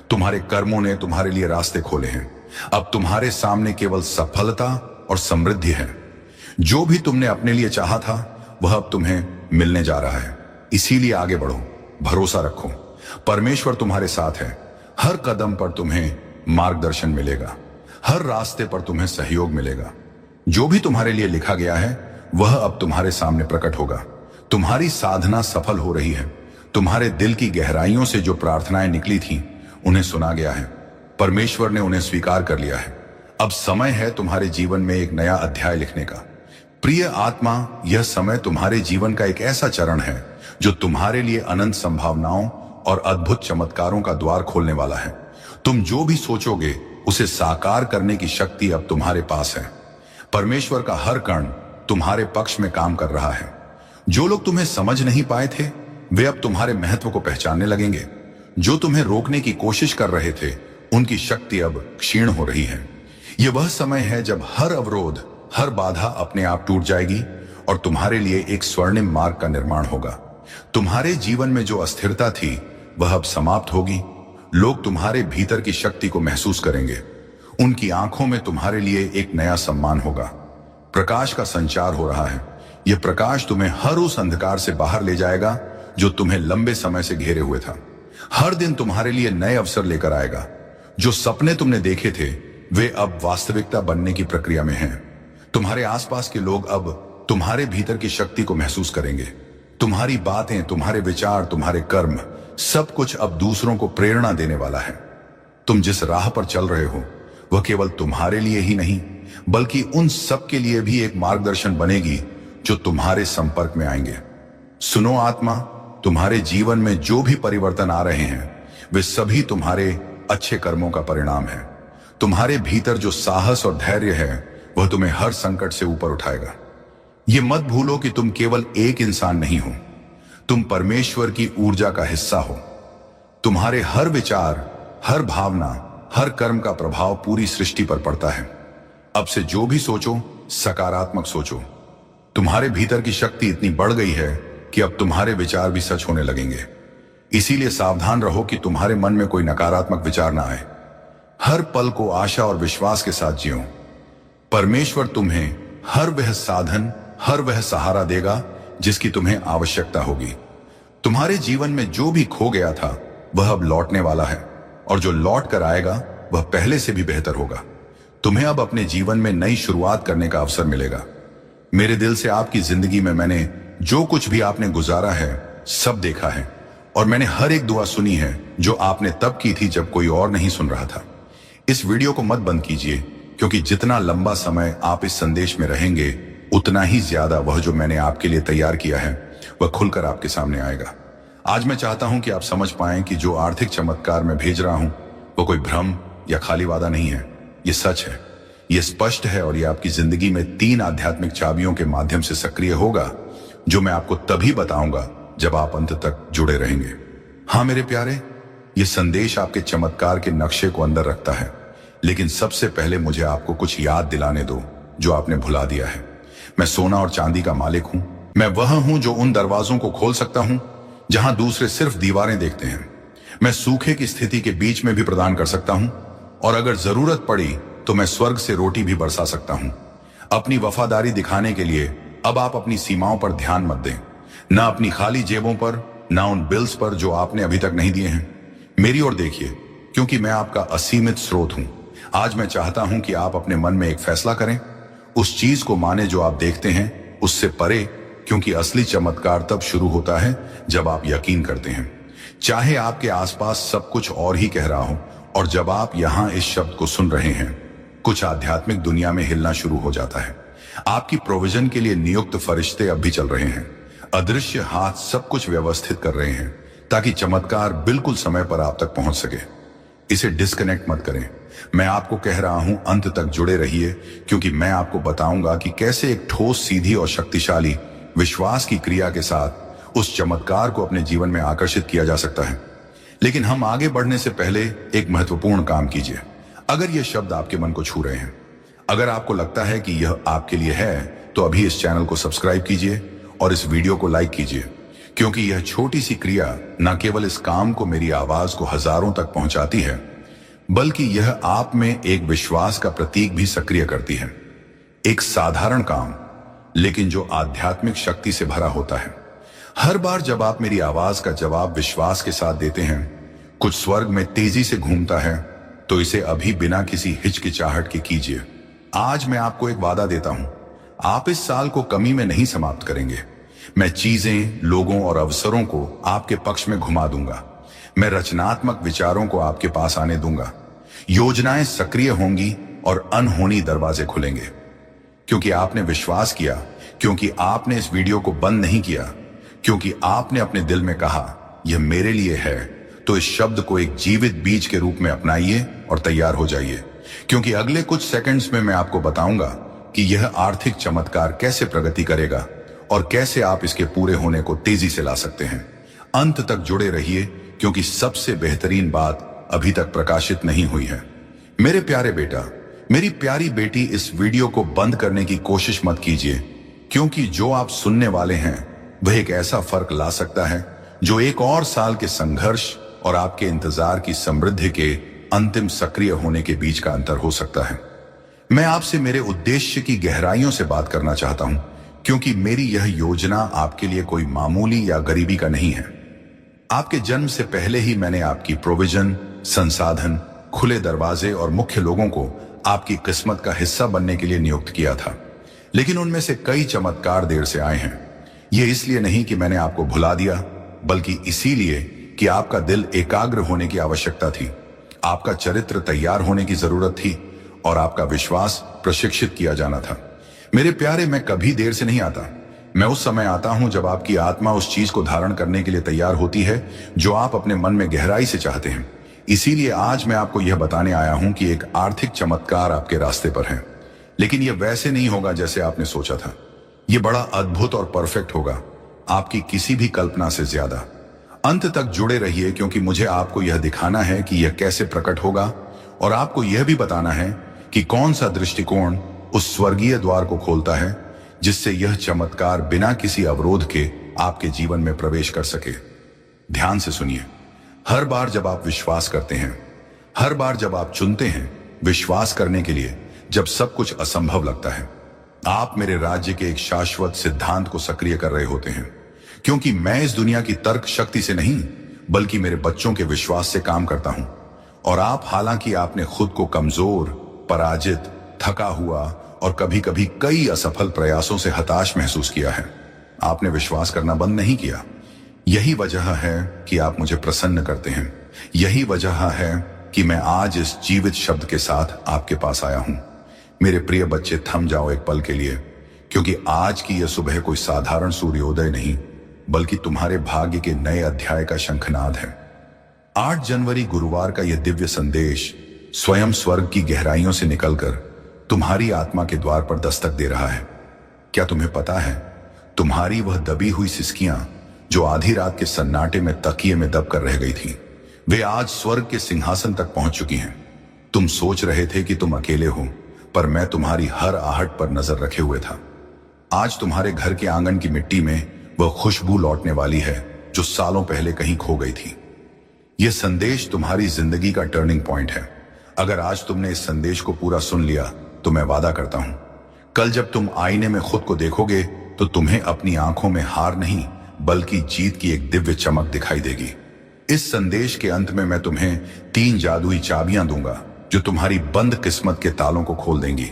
तुम्हारे कर्मों ने तुम्हारे लिए रास्ते खोले हैं। अब तुम्हारे सामने केवल सफलता और समृद्धि है। जो भी तुमने अपने लिए चाहा था वह अब तुम्हें मिलने जा रहा है। इसीलिए आगे बढ़ो, भरोसा रखो। परमेश्वर तुम्हारे साथ है। हर कदम पर तुम्हें मार्गदर्शन मिलेगा। हर रास्ते पर तुम्हें सहयोग मिलेगा। जो भी तुम्हारे लिए लिखा गया है वह अब तुम्हारे सामने प्रकट होगा। तुम्हारी साधना सफल हो रही है। तुम्हारे दिल की गहराइयों से जो प्रार्थनाएं निकली थीं उन्हें सुना गया है। परमेश्वर ने उन्हें स्वीकार कर लिया है। अब समय है तुम्हारे जीवन में एक नया अध्याय लिखने का। प्रिय आत्मा, यह समय तुम्हारे जीवन का एक ऐसा चरण है जो तुम्हारे लिए अनंत संभावनाओं और अद्भुत चमत्कारों का द्वार खोलने वाला है। तुम जो भी सोचोगे उसे साकार करने की शक्ति अब तुम्हारे पास है। परमेश्वर का हर कण तुम्हारे पक्ष में काम कर रहा है। जो लोग तुम्हें समझ नहीं पाए थे वे अब तुम्हारे महत्व को पहचानने लगेंगे। जो तुम्हें रोकने की कोशिश कर रहे थे उनकी शक्ति अब क्षीण हो रही है। यह वह समय है जब हर अवरोध, हर बाधा अपने आप टूट जाएगी और तुम्हारे लिए एक स्वर्णिम मार्ग का निर्माण होगा। तुम्हारे जीवन में जो अस्थिरता थी वह अब समाप्त होगी। लोग तुम्हारे भीतर की शक्ति को महसूस करेंगे। उनकी आंखों में तुम्हारे लिए एक नया सम्मान होगा। प्रकाश का संचार हो रहा है। यह प्रकाश तुम्हें हर उस अंधकार से बाहर ले जाएगा जो तुम्हें लंबे समय से घेरे हुए था। हर दिन तुम्हारे लिए नए अवसर लेकर आएगा। जो सपने तुमने देखे थे वे अब वास्तविकता बनने की प्रक्रिया में हैं। तुम्हारे आसपास के लोग अब तुम्हारे भीतर की शक्ति को महसूस करेंगे। तुम्हारी बातें, तुम्हारे विचार, तुम्हारे कर्म, सब कुछ अब दूसरों को प्रेरणा देने वाला है। तुम जिस राह पर चल रहे हो वह केवल तुम्हारे लिए ही नहीं बल्कि उन सब के लिए भी एक मार्गदर्शन बनेगी जो तुम्हारे संपर्क में आएंगे। सुनो आत्मा, तुम्हारे जीवन में जो भी परिवर्तन आ रहे हैं वे सभी तुम्हारे अच्छे कर्मों का परिणाम है। तुम्हारे भीतर जो साहस और धैर्य है वह तुम्हें हर संकट से ऊपर उठाएगा। ये मत भूलो कि तुम केवल एक इंसान नहीं हो, तुम परमेश्वर की ऊर्जा का हिस्सा हो। तुम्हारे हर विचार, हर भावना, हर कर्म का प्रभाव पूरी सृष्टि पर पड़ता है। अब से जो भी सोचो सकारात्मक सोचो। तुम्हारे भीतर की शक्ति इतनी बढ़ गई है कि अब तुम्हारे विचार भी सच होने लगेंगे। इसीलिए सावधान रहो कि तुम्हारे मन में कोई नकारात्मक विचार ना आए। हर पल को आशा और विश्वास के साथ जियो। परमेश्वर तुम्हें हर वह साधन, हर वह सहारा देगा जिसकी तुम्हें आवश्यकता होगी। तुम्हारे जीवन में जो भी खो गया था वह अब लौटने वाला है और जो लौट कर आएगा वह पहले से भी बेहतर होगा। तुम्हें अब अपने जीवन में नई शुरुआत करने का अवसर मिलेगा। मेरे दिल से आपकी जिंदगी में मैंने जो कुछ भी आपने गुजारा है सब देखा है और मैंने हर एक दुआ सुनी है जो आपने तब की थी जब कोई और नहीं सुन रहा था। इस वीडियो को मत बंद कीजिए क्योंकि जितना लंबा समय आप इस संदेश में रहेंगे उतना ही ज्यादा वह जो मैंने आपके लिए तैयार किया है वह खुलकर आपके सामने आएगा। आज मैं चाहता हूं कि आप समझ पाएं कि जो आर्थिक चमत्कार मैं भेज रहा हूं वो कोई भ्रम या खाली वादा नहीं है। ये सच है, ये स्पष्ट है और ये आपकी जिंदगी में 3 आध्यात्मिक चाबियों के माध्यम से सक्रिय होगा जो मैं आपको तभी बताऊंगा जब आप अंत तक जुड़े रहेंगे। हाँ मेरे प्यारे, ये संदेश आपके चमत्कार के नक्शे को अंदर रखता है, लेकिन सबसे पहले मुझे आपको कुछ याद दिलाने दो जो आपने भुला दिया है। मैं सोना और चांदी का मालिक हूं। मैं वह हूं जो उन दरवाजों को खोल सकता हूं जहां दूसरे सिर्फ दीवारें देखते हैं। मैं सूखे की स्थिति के बीच में भी प्रदान कर सकता हूं और अगर जरूरत पड़ी तो मैं स्वर्ग से रोटी भी बरसा सकता हूं। अपनी वफादारी दिखाने के लिए अब आप अपनी सीमाओं पर ध्यान मत दें, न अपनी खाली जेबों पर, ना उन बिल्स पर जो आपने अभी तक नहीं दिए हैं। मेरी ओर देखिए, क्योंकि मैं आपका असीमित स्रोत हूं। आज मैं चाहता हूं कि आप अपने मन में एक फैसला करें, उस चीज को माने जो आप देखते हैं, उससे परे, क्योंकि असली चमत्कार तब शुरू होता है जब आप यकीन करते हैं। चाहे आपके आसपास सब कुछ और ही कह रहा हो, और जब आप यहां इस शब्द को सुन रहे हैं, कुछ आध्यात्मिक दुनिया में हिलना शुरू हो जाता है। आपकी प्रोविजन के लिए नियुक्त फरिश्ते अब भी चल रहे हैं। अदृश्य हाथ सब कुछ व्यवस्थित कर रहे हैं ताकि चमत्कार बिल्कुल समय पर आप तक पहुंच सके। इसे डिस्कनेक्ट मत करें। मैं आपको कह रहा हूं, अंत तक जुड़े रहिए, क्योंकि मैं आपको बताऊंगा कि कैसे एक ठोस, सीधी और शक्तिशाली विश्वास की क्रिया के साथ उस चमत्कार को अपने जीवन में आकर्षित किया जा सकता है। लेकिन हम आगे बढ़ने से पहले एक महत्वपूर्ण काम कीजिए। अगर यह शब्द आपके मन को छू रहे हैं, अगर आपको लगता है कि यह आपके लिए है, तो अभी इस चैनल को सब्सक्राइब कीजिए और इस वीडियो को लाइक कीजिए, क्योंकि यह छोटी सी क्रिया न केवल इस काम को, मेरी आवाज को हजारों तक पहुंचाती है, बल्कि यह आप में एक विश्वास का प्रतीक भी सक्रिय करती है। एक साधारण काम, लेकिन जो आध्यात्मिक शक्ति से भरा होता है। हर बार जब आप मेरी आवाज का जवाब विश्वास के साथ देते हैं, कुछ स्वर्ग में तेजी से घूमता है। तो इसे अभी बिना किसी हिचकिचाहट के कीजिए। आज मैं आपको एक वादा देता हूं, आप इस साल को कमी में नहीं समाप्त करेंगे। मैं चीजें, लोगों और अवसरों को आपके पक्ष में घुमा दूंगा। मैं रचनात्मक विचारों को आपके पास आने दूंगा। योजनाएं सक्रिय होंगी और अनहोनी दरवाजे खुलेंगे, क्योंकि आपने विश्वास किया, क्योंकि आपने इस वीडियो को बंद नहीं किया, क्योंकि आपने अपने दिल में कहा, यह मेरे लिए है। तो इस शब्द को एक जीवित बीज के रूप में अपनाइए और तैयार हो जाइए, क्योंकि अगले कुछ सेकंड्स में मैं आपको बताऊंगा कि यह आर्थिक चमत्कार कैसे प्रगति करेगा और कैसे आप इसके पूरे होने को तेजी से ला सकते हैं। अंत तक जुड़े रहिए, क्योंकि सबसे बेहतरीन बात अभी तक प्रकाशित नहीं हुई है। मेरे प्यारे बेटा, मेरी प्यारी बेटी, इस वीडियो को बंद करने की कोशिश मत कीजिए, क्योंकि जो आप सुनने वाले हैं वह एक ऐसा फर्क ला सकता है जो एक और साल के संघर्ष और आपके इंतजार की समृद्धि के अंतिम सक्रिय होने के बीच का अंतर हो सकता है। मैं आपसे मेरे उद्देश्य की गहराइयों से बात करना चाहता हूं, क्योंकि मेरी यह योजना आपके लिए कोई मामूली या गरीबी का नहीं है। आपके जन्म से पहले ही मैंने आपकी प्रोविजन, संसाधन, खुले दरवाजे और मुख्य लोगों को आपकी किस्मत का हिस्सा बनने के लिए नियुक्त किया था। लेकिन उनमें से कई चमत्कार देर से आए हैं। यह इसलिए नहीं कि मैंने आपको भुला दिया, बल्कि इसीलिए कि आपका दिल एकाग्र होने की आवश्यकता थी, आपका चरित्र तैयार होने की जरूरत थी और आपका विश्वास प्रशिक्षित किया जाना था। मेरे प्यारे, मैं कभी देर से नहीं आता। मैं उस समय आता हूं जब आपकी आत्मा उस चीज को धारण करने के लिए तैयार होती है जो आप अपने मन में गहराई से चाहते हैं। इसीलिए आज मैं आपको यह बताने आया हूं कि एक आर्थिक चमत्कार आपके रास्ते पर है, लेकिन यह वैसे नहीं होगा जैसे आपने सोचा था। यह बड़ा अद्भुत और परफेक्ट होगा, आपकी किसी भी कल्पना से ज्यादा। अंत तक जुड़े रहिए, क्योंकि मुझे आपको यह दिखाना है कि यह कैसे प्रकट होगा, और आपको यह भी बताना है कि कौन सा दृष्टिकोण उस स्वर्गीय द्वार को खोलता है जिससे यह चमत्कार बिना किसी अवरोध के आपके जीवन में प्रवेश कर सके। ध्यान से सुनिए। हर बार जब आप विश्वास करते हैं, हर बार जब आप चुनते हैं विश्वास करने के लिए, जब सब कुछ असंभव लगता है, आप मेरे राज्य के एक शाश्वत सिद्धांत को सक्रिय कर रहे होते हैं। क्योंकि मैं इस दुनिया की तर्क शक्ति से नहीं, बल्कि मेरे बच्चों के विश्वास से काम करता हूं। और आप, हालांकि आपने खुद को कमजोर, पराजित, थका हुआ और कभी कभी कई असफल प्रयासों से हताश महसूस किया है, आपने विश्वास करना बंद नहीं किया। यही वजह है कि आप मुझे प्रसन्न करते हैं। यही वजह है कि मैं आज इस जीवित शब्द के साथ आपके पास आया हूं। मेरे प्रिय बच्चे, थम जाओ एक पल के लिए, क्योंकि आज की यह सुबह कोई साधारण सूर्योदय नहीं, बल्कि तुम्हारे भाग्य के नए अध्याय का शंखनाद है। 8 जनवरी गुरुवार का यह दिव्य संदेश स्वयं स्वर्ग की गहराइयों से निकलकर तुम्हारी आत्मा के द्वार पर दस्तक दे रहा है। क्या तुम्हें पता है, तुम्हारी वह दबी हुई सिसकियां जो आधी रात के सन्नाटे में तकिए में दब कर रह गई थी, वे आज स्वर्ग के सिंहासन तक पहुंच चुकी हैं। तुम सोच रहे थे कि तुम अकेले हो, पर मैं तुम्हारी हर आहट पर नजर रखे हुए था। आज तुम्हारे घर के आंगन की मिट्टी में वह खुशबू लौटने वाली है जो सालों पहले कहीं खो गई थी। यह संदेश तुम्हारी जिंदगी का टर्निंग पॉइंट है। अगर आज तुमने इस संदेश को पूरा सुन लिया, तो मैं वादा करता हूं, कल जब तुम आईने में खुद को देखोगे तो तुम्हें अपनी आंखों में हार नहीं, बल्कि जीत की एक दिव्य चमक दिखाई देगी। इस संदेश के अंत में मैं तुम्हें 3 जादुई चाबियां दूंगा जो तुम्हारी बंद किस्मत के तालों को खोल देंगी।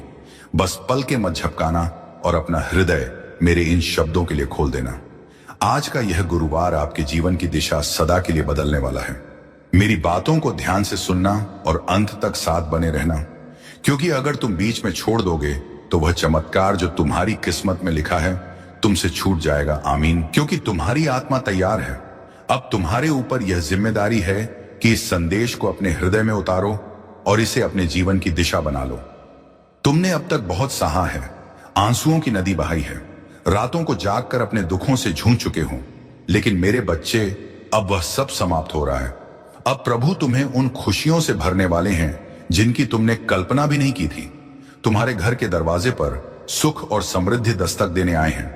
बस पल के मत झपकाना और अपना हृदय मेरे इन शब्दों के लिए खोल देना। आज का यह गुरुवार आपके जीवन की दिशा सदा के लिए बदलने वाला है। मेरी बातों को ध्यान से सुनना और अंत तक साथ बने रहना, क्योंकि अगर तुम बीच में छोड़ दोगे तो वह चमत्कार जो तुम्हारी किस्मत में लिखा है तुमसे छूट जाएगा। आमीन। क्योंकि तुम्हारी आत्मा तैयार है। अब तुम्हारे ऊपर यह जिम्मेदारी है कि इस संदेश को अपने हृदय में उतारो और इसे अपने जीवन की दिशा बना लो। तुमने अब तक बहुत सहा है, आंसुओं की नदी बहाई है, रातों को जागकर अपने दुखों से जूझ चुके हो, लेकिन मेरे बच्चे अब वह सब समाप्त हो रहा है। अब प्रभु तुम्हें उन खुशियों से भरने वाले हैं जिनकी तुमने कल्पना भी नहीं की थी। तुम्हारे घर के दरवाजे पर सुख और समृद्धि दस्तक देने आए हैं।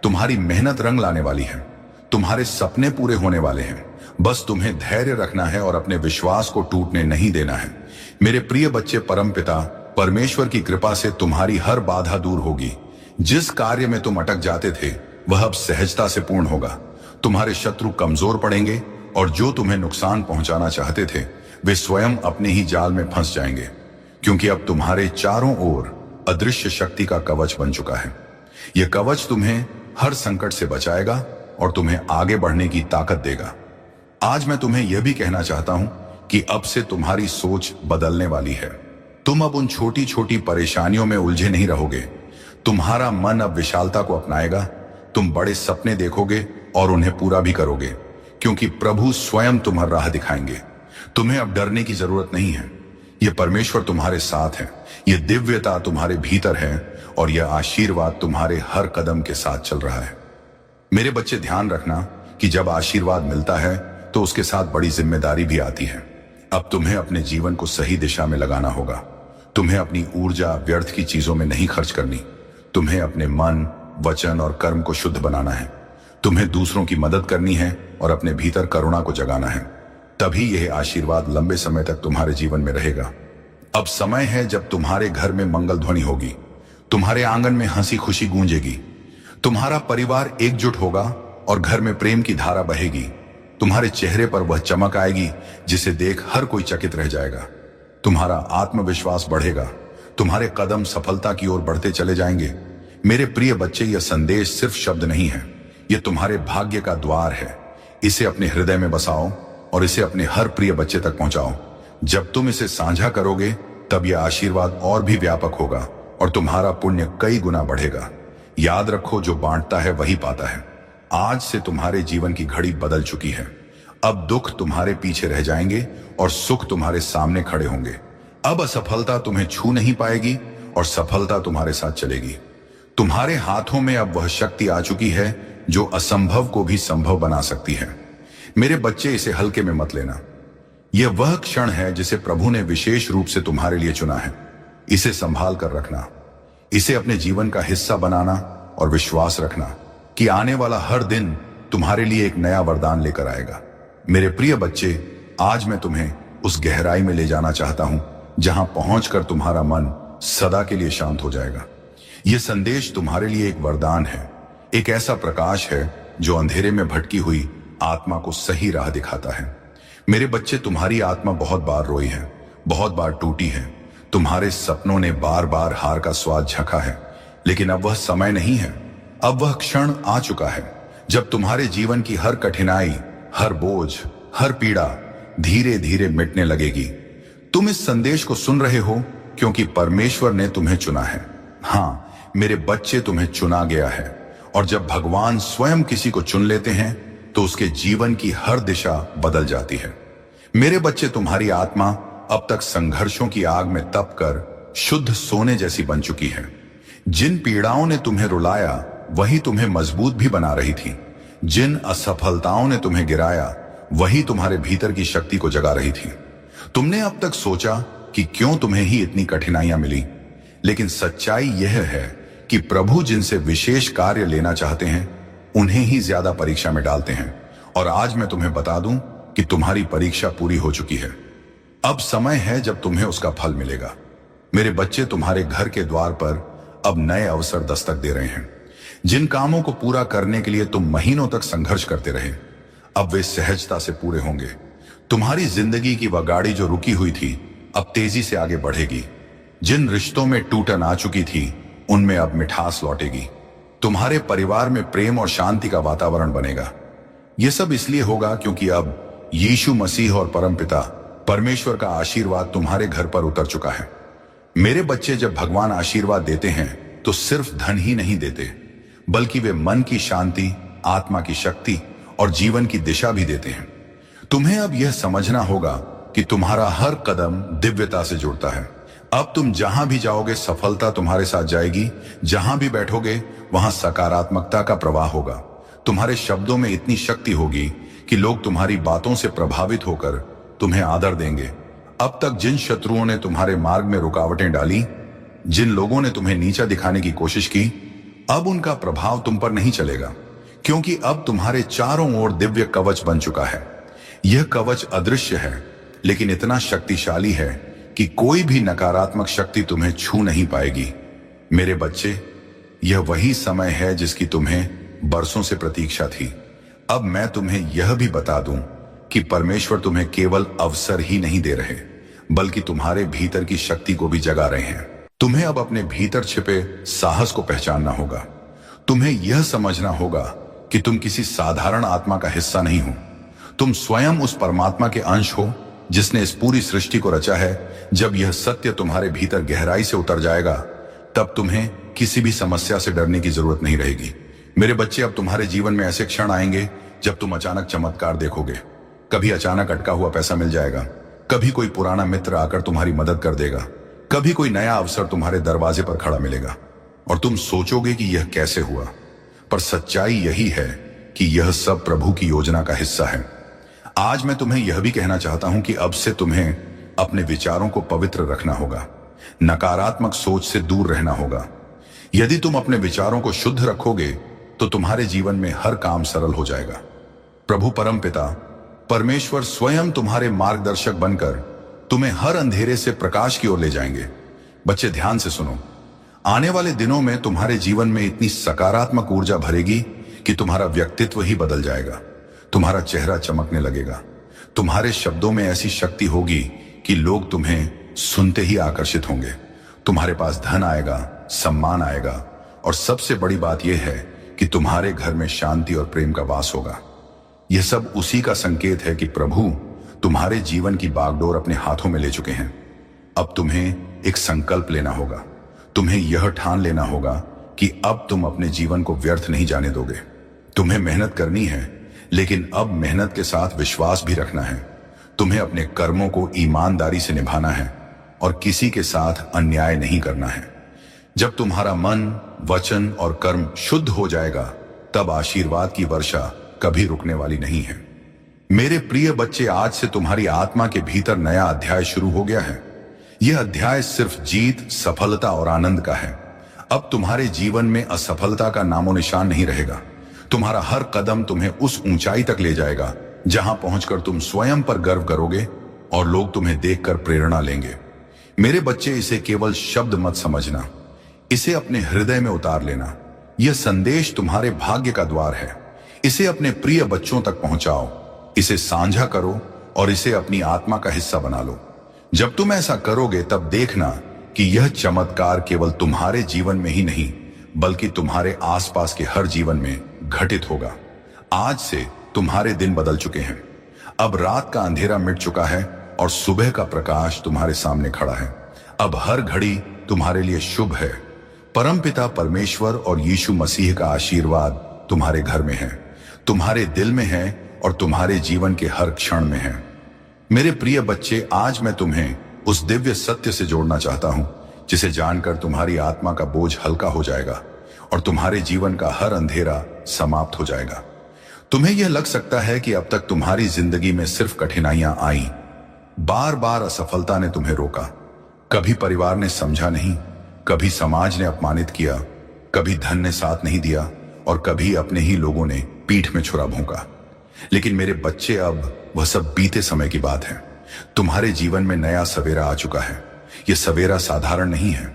तुम्हारी मेहनत रंग लाने वाली है। तुम्हारे सपने पूरे होने वाले हैं। बस तुम्हें धैर्य रखना है और अपने विश्वास को टूटने नहीं देना है। मेरे प्रिय बच्चे, परमपिता परमेश्वर की कृपा से तुम्हारी हर बाधा दूर होगी। जिस कार्य में तुम अटक जाते थे वह अब सहजता से पूर्ण होगा। तुम्हारे शत्रु कमजोर पड़ेंगे और जो तुम्हें नुकसान पहुंचाना चाहते थे वे स्वयं अपने ही जाल में फंस जाएंगे, क्योंकि अब तुम्हारे चारों ओर अदृश्य शक्ति का कवच बन चुका है। यह कवच तुम्हें हर संकट से बचाएगा और तुम्हें आगे बढ़ने की ताकत देगा। आज मैं तुम्हें यह भी कहना चाहता हूं कि अब से तुम्हारी सोच बदलने वाली है। तुम अब उन छोटी छोटी परेशानियों में उलझे नहीं रहोगे। तुम्हारा मन अब विशालता को अपनाएगा। तुम बड़े सपने देखोगे और उन्हें पूरा भी करोगे, क्योंकि प्रभु स्वयं तुम्हारी राह दिखाएंगे। तुम्हें अब डरने की जरूरत नहीं है। यह परमेश्वर तुम्हारे साथ है। यह दिव्यता तुम्हारे भीतर है और यह आशीर्वाद तुम्हारे हर कदम के साथ चल रहा है। मेरे बच्चे, ध्यान रखना कि जब आशीर्वाद मिलता है तो उसके साथ बड़ी जिम्मेदारी भी आती है। अब तुम्हें अपने जीवन को सही दिशा में लगाना होगा। तुम्हें अपनी ऊर्जा व्यर्थ की चीजों में नहीं खर्च करनी। तुम्हें अपने मन, वचन और कर्म को शुद्ध बनाना है। तुम्हें दूसरों की मदद करनी है और अपने भीतर करुणा को जगाना है। तभी यह आशीर्वाद लंबे समय तक तुम्हारे जीवन में रहेगा। अब समय है जब तुम्हारे घर में मंगल ध्वनि होगी। तुम्हारे आंगन में हंसी खुशी गूंजेगी। तुम्हारा परिवार एकजुट होगा और घर में प्रेम की धारा बहेगी। तुम्हारे चेहरे पर वह चमक आएगी जिसे देख हर कोई चकित रह जाएगा। तुम्हारा आत्मविश्वास बढ़ेगा। तुम्हारे कदम सफलता की ओर बढ़ते चले जाएंगे। मेरे प्रिय बच्चे, यह संदेश सिर्फ शब्द नहीं है, यह तुम्हारे भाग्य का द्वार है। इसे अपने हृदय में बसाओ और इसे अपने हर प्रिय बच्चे तक पहुंचाओ। जब तुम इसे साझा करोगे तब यह आशीर्वाद और भी व्यापक होगा और तुम्हारा पुण्य कई गुना बढ़ेगा। याद रखो, जो बांटता है वही पाता है। आज से तुम्हारे जीवन की घड़ी बदल चुकी है। अब दुख तुम्हारे पीछे रह जाएंगे और सुख तुम्हारे सामने खड़े होंगे। अब असफलता तुम्हें छू नहीं पाएगी और सफलता तुम्हारे साथ चलेगी। तुम्हारे हाथों में अब वह शक्ति आ चुकी है जो असंभव को भी संभव बना सकती है। मेरे बच्चे, इसे हल्के में मत लेना। यह वह क्षण है जिसे प्रभु ने विशेष रूप से तुम्हारे लिए चुना है। इसे संभाल कर रखना, इसे अपने जीवन का हिस्सा बनाना और विश्वास रखना कि आने वाला हर दिन तुम्हारे लिए एक नया वरदान लेकर आएगा। मेरे प्रिय बच्चे, आज मैं तुम्हें उस गहराई में ले जाना चाहता हूं जहां पहुंचकर तुम्हारा मन सदा के लिए शांत हो जाएगा। यह संदेश तुम्हारे लिए एक वरदान है, एक ऐसा प्रकाश है जो अंधेरे में भटकी हुई आत्मा को सही राह दिखाता है। मेरे बच्चे, तुम्हारी आत्मा बहुत बार रोई है, बहुत बार टूटी है। तुम्हारे सपनों ने बार बार हार का स्वाद चखा है, लेकिन अब वह समय नहीं है। अब वह क्षण आ चुका है जब तुम्हारे जीवन की हर कठिनाई, हर बोझ, हर पीड़ा धीरे धीरे मिटने लगेगी। तुम इस संदेश को सुन रहे हो क्योंकि परमेश्वर ने तुम्हें चुना है। हाँ मेरे बच्चे, तुम्हें चुना गया है और जब भगवान स्वयं किसी को चुन लेते हैं तो उसके जीवन की हर दिशा बदल जाती है। मेरे बच्चे, तुम्हारी आत्मा अब तक संघर्षों की आग में तप कर शुद्ध सोने जैसी बन चुकी है। जिन पीड़ाओं ने तुम्हें रुलाया वही तुम्हें मजबूत भी बना रही थी। जिन असफलताओं ने तुम्हें गिराया वही तुम्हारे भीतर की शक्ति को जगा रही थी। तुमने अब तक सोचा कि क्यों तुम्हें ही इतनी कठिनाइयां मिली, लेकिन सच्चाई यह है कि प्रभु जिनसे विशेष कार्य लेना चाहते हैं उन्हें ही ज्यादा परीक्षा में डालते हैं। और आज मैं तुम्हें बता दूं कि तुम्हारी परीक्षा पूरी हो चुकी है। अब समय है जब तुम्हें उसका फल मिलेगा। मेरे बच्चे, तुम्हारे घर के द्वार पर अब नए अवसर दस्तक दे रहे हैं। जिन कामों को पूरा करने के लिए तुम महीनों तक संघर्ष करते रहे, अब वे सहजता से पूरे होंगे। तुम्हारी जिंदगी की वह गाड़ी जो रुकी हुई थी, अब तेजी से आगे बढ़ेगी। जिन रिश्तों में टूटन आ चुकी थी, उनमें अब मिठास लौटेगी। तुम्हारे परिवार में प्रेम और शांति का वातावरण बनेगा। यह सब इसलिए होगा क्योंकि अब यीशु मसीह और परमपिता परमेश्वर का आशीर्वाद तुम्हारे घर पर उतर चुका है। मेरे बच्चे, जब भगवान आशीर्वाद देते हैं तो सिर्फ धन ही नहीं देते, बल्कि वे मन की शांति, आत्मा की शक्ति और जीवन की दिशा भी देते हैं। तुम्हें अब यह समझना होगा कि तुम्हारा हर कदम दिव्यता से जुड़ता है। अब तुम जहां भी जाओगे, सफलता तुम्हारे साथ जाएगी। जहां भी बैठोगे, वहां सकारात्मकता का प्रवाह होगा। तुम्हारे शब्दों में इतनी शक्ति होगी कि लोग तुम्हारी बातों से प्रभावित होकर तुम्हें आदर देंगे। अब तक जिन शत्रुओं ने तुम्हारे मार्ग में रुकावटें डाली, जिन लोगों ने तुम्हें नीचा दिखाने की कोशिश की, अब उनका प्रभाव तुम पर नहीं चलेगा, क्योंकि अब तुम्हारे चारों ओर दिव्य कवच बन चुका है। यह कवच अदृश्य है, लेकिन इतना शक्तिशाली है कि कोई भी नकारात्मक शक्ति तुम्हें छू नहीं पाएगी। मेरे बच्चे, यह वही समय है जिसकी तुम्हें बरसों से प्रतीक्षा थी। अब मैं तुम्हें यह भी बता दूं कि परमेश्वर तुम्हें केवल अवसर ही नहीं दे रहे, बल्कि तुम्हारे भीतर की शक्ति को भी जगा रहे हैं। तुम्हें अब अपने भीतर छिपे साहस को पहचानना होगा। तुम्हें यह समझना होगा कि तुम किसी साधारण आत्मा का हिस्सा नहीं हो। तुम स्वयं उस परमात्मा के अंश हो जिसने इस पूरी सृष्टि को रचा है। जब यह सत्य तुम्हारे भीतर गहराई से उतर जाएगा, तब तुम्हें किसी भी समस्या से डरने की जरूरत नहीं रहेगी। मेरे बच्चे, अब तुम्हारे जीवन में ऐसे क्षण आएंगे जब तुम अचानक चमत्कार देखोगे। कभी अचानक अटका हुआ पैसा मिल जाएगा, कभी कोई पुराना मित्र आकर तुम्हारी मदद कर देगा, कभी कोई नया अवसर तुम्हारे दरवाजे पर खड़ा मिलेगा और तुम सोचोगे कि यह कैसे हुआ। पर सच्चाई यही है कि यह सब प्रभु की योजना का हिस्सा है। आज मैं तुम्हें यह भी कहना चाहता हूं कि अब से तुम्हें अपने विचारों को पवित्र रखना होगा, नकारात्मक सोच से दूर रहना होगा। यदि तुम अपने विचारों को शुद्ध रखोगे तो तुम्हारे जीवन में हर काम सरल हो जाएगा। प्रभु परमपिता परमेश्वर स्वयं तुम्हारे मार्गदर्शक बनकर तुम्हें हर अंधेरे से प्रकाश की ओर ले जाएंगे। बच्चे, ध्यान से सुनो। आने वाले दिनों में तुम्हारे जीवन में इतनी सकारात्मक ऊर्जा भरेगी कि तुम्हारा व्यक्तित्व ही बदल जाएगा। तुम्हारा चेहरा चमकने लगेगा। तुम्हारे शब्दों में ऐसी शक्ति होगी कि लोग तुम्हें सुनते ही आकर्षित होंगे। तुम्हारे पास धन आएगा, सम्मान आएगा और सबसे बड़ी बात यह है कि तुम्हारे घर में शांति और प्रेम का वास होगा। यह सब उसी का संकेत है कि प्रभु तुम्हारे जीवन की बागडोर अपने हाथों में ले चुके हैं। अब तुम्हें एक संकल्प लेना होगा। तुम्हें यह ठान लेना होगा कि अब तुम अपने जीवन को व्यर्थ नहीं जाने दोगे। तुम्हें मेहनत करनी है, लेकिन अब मेहनत के साथ विश्वास भी रखना है। तुम्हें अपने कर्मों को ईमानदारी से निभाना है और किसी के साथ अन्याय नहीं करना है। जब तुम्हारा मन, वचन और कर्म शुद्ध हो जाएगा, तब आशीर्वाद की वर्षा कभी रुकने वाली नहीं है। मेरे प्रिय बच्चे, आज से तुम्हारी आत्मा के भीतर नया अध्याय शुरू हो गया है। यह अध्याय सिर्फ जीत, सफलता और आनंद का है। अब तुम्हारे जीवन में असफलता का नामो निशान नहीं रहेगा। तुम्हारा हर कदम तुम्हें उस ऊंचाई तक ले जाएगा जहां पहुंचकर तुम स्वयं पर गर्व करोगे और लोग तुम्हें देखकर प्रेरणा लेंगे। मेरे बच्चे, इसे केवल शब्द मत समझना, इसे अपने हृदय में उतार लेना। यह संदेश तुम्हारे भाग्य का द्वार है। इसे अपने प्रिय बच्चों तक पहुंचाओ, इसे साझा करो और इसे अपनी आत्मा का हिस्सा बना लो। जब तुम ऐसा करोगे, तब देखना कि यह चमत्कार केवल तुम्हारे जीवन में ही नहीं, बल्कि तुम्हारे आसपास के हर जीवन में घटित होगा। आज से तुम्हारे दिन बदल चुके हैं। अब रात का अंधेरा मिट चुका है और सुबह का प्रकाश तुम्हारे सामने खड़ा है। अब हर घड़ी तुम्हारे लिए शुभ है। परमपिता परमेश्वर और यीशु मसीह का आशीर्वाद तुम्हारे घर में है, तुम्हारे दिल में है और तुम्हारे जीवन के हर क्षण में है। मेरे प्रिय बच्चे, आज मैं तुम्हें उस दिव्य सत्य से जोड़ना चाहता हूं जिसे जानकर तुम्हारी आत्मा का बोझ हल्का हो जाएगा और तुम्हारे जीवन का हर अंधेरा समाप्त हो जाएगा। तुम्हें यह लग सकता है कि अब तक तुम्हारी जिंदगी में सिर्फ कठिनाइयां आई, बार बार असफलता ने तुम्हें रोका। कभी परिवार ने समझा नहीं, कभी समाज ने अपमानित किया, कभी धन ने साथ नहीं दिया और कभी अपने ही लोगों ने पीठ में छुरा भोंका। लेकिन मेरे बच्चे, अब वह सब बीते समय की बात है। तुम्हारे जीवन में नया सवेरा आ चुका है। यह सवेरा साधारण नहीं है,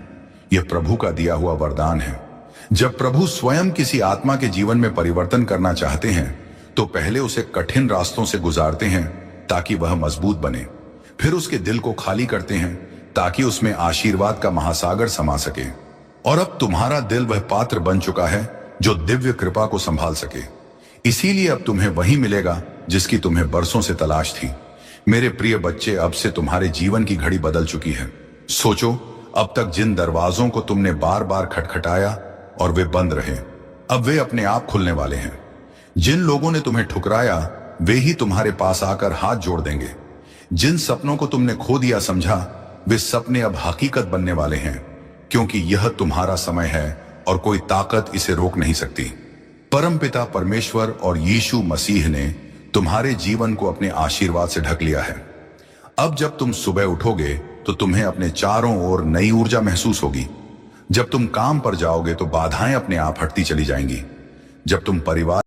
यह प्रभु का दिया हुआ वरदान है। जब प्रभु स्वयं किसी आत्मा के जीवन में परिवर्तन करना चाहते हैं तो पहले उसे कठिन रास्तों से गुजारते हैं ताकि वह मजबूत बने। फिर उसके दिल को खाली करते हैं ताकि उसमें आशीर्वाद का महासागर समा सके। और अब तुम्हारा दिल वह पात्र बन चुका है जो दिव्य कृपा को संभाल सके। इसीलिए अब तुम्हें वही मिलेगा जिसकी तुम्हें बरसों से तलाश थी। मेरे प्रिय बच्चे, अब से तुम्हारे जीवन की घड़ी बदल चुकी है। सोचो, अब तक जिन दरवाजों को तुमने बार बार खटखटाया और वे बंद रहे, अब वे अपने आप खुलने वाले हैं। जिन लोगों ने तुम्हें ठुकराया वे ही तुम्हारे पास आकर हाथ जोड़ देंगे। जिन सपनों को तुमने खो दिया समझा, वे सपने अब हकीकत बनने वाले हैं, क्योंकि यह तुम्हारा समय है और कोई ताकत इसे रोक नहीं सकती। परमपिता परमेश्वर और यीशु मसीह ने तुम्हारे जीवन को अपने आशीर्वाद से ढक लिया है। अब जब तुम सुबह उठोगे तो तुम्हें अपने चारों ओर नई ऊर्जा महसूस होगी। जब तुम काम पर जाओगे तो बाधाएं अपने आप हटती चली जाएंगी। जब तुम परिवार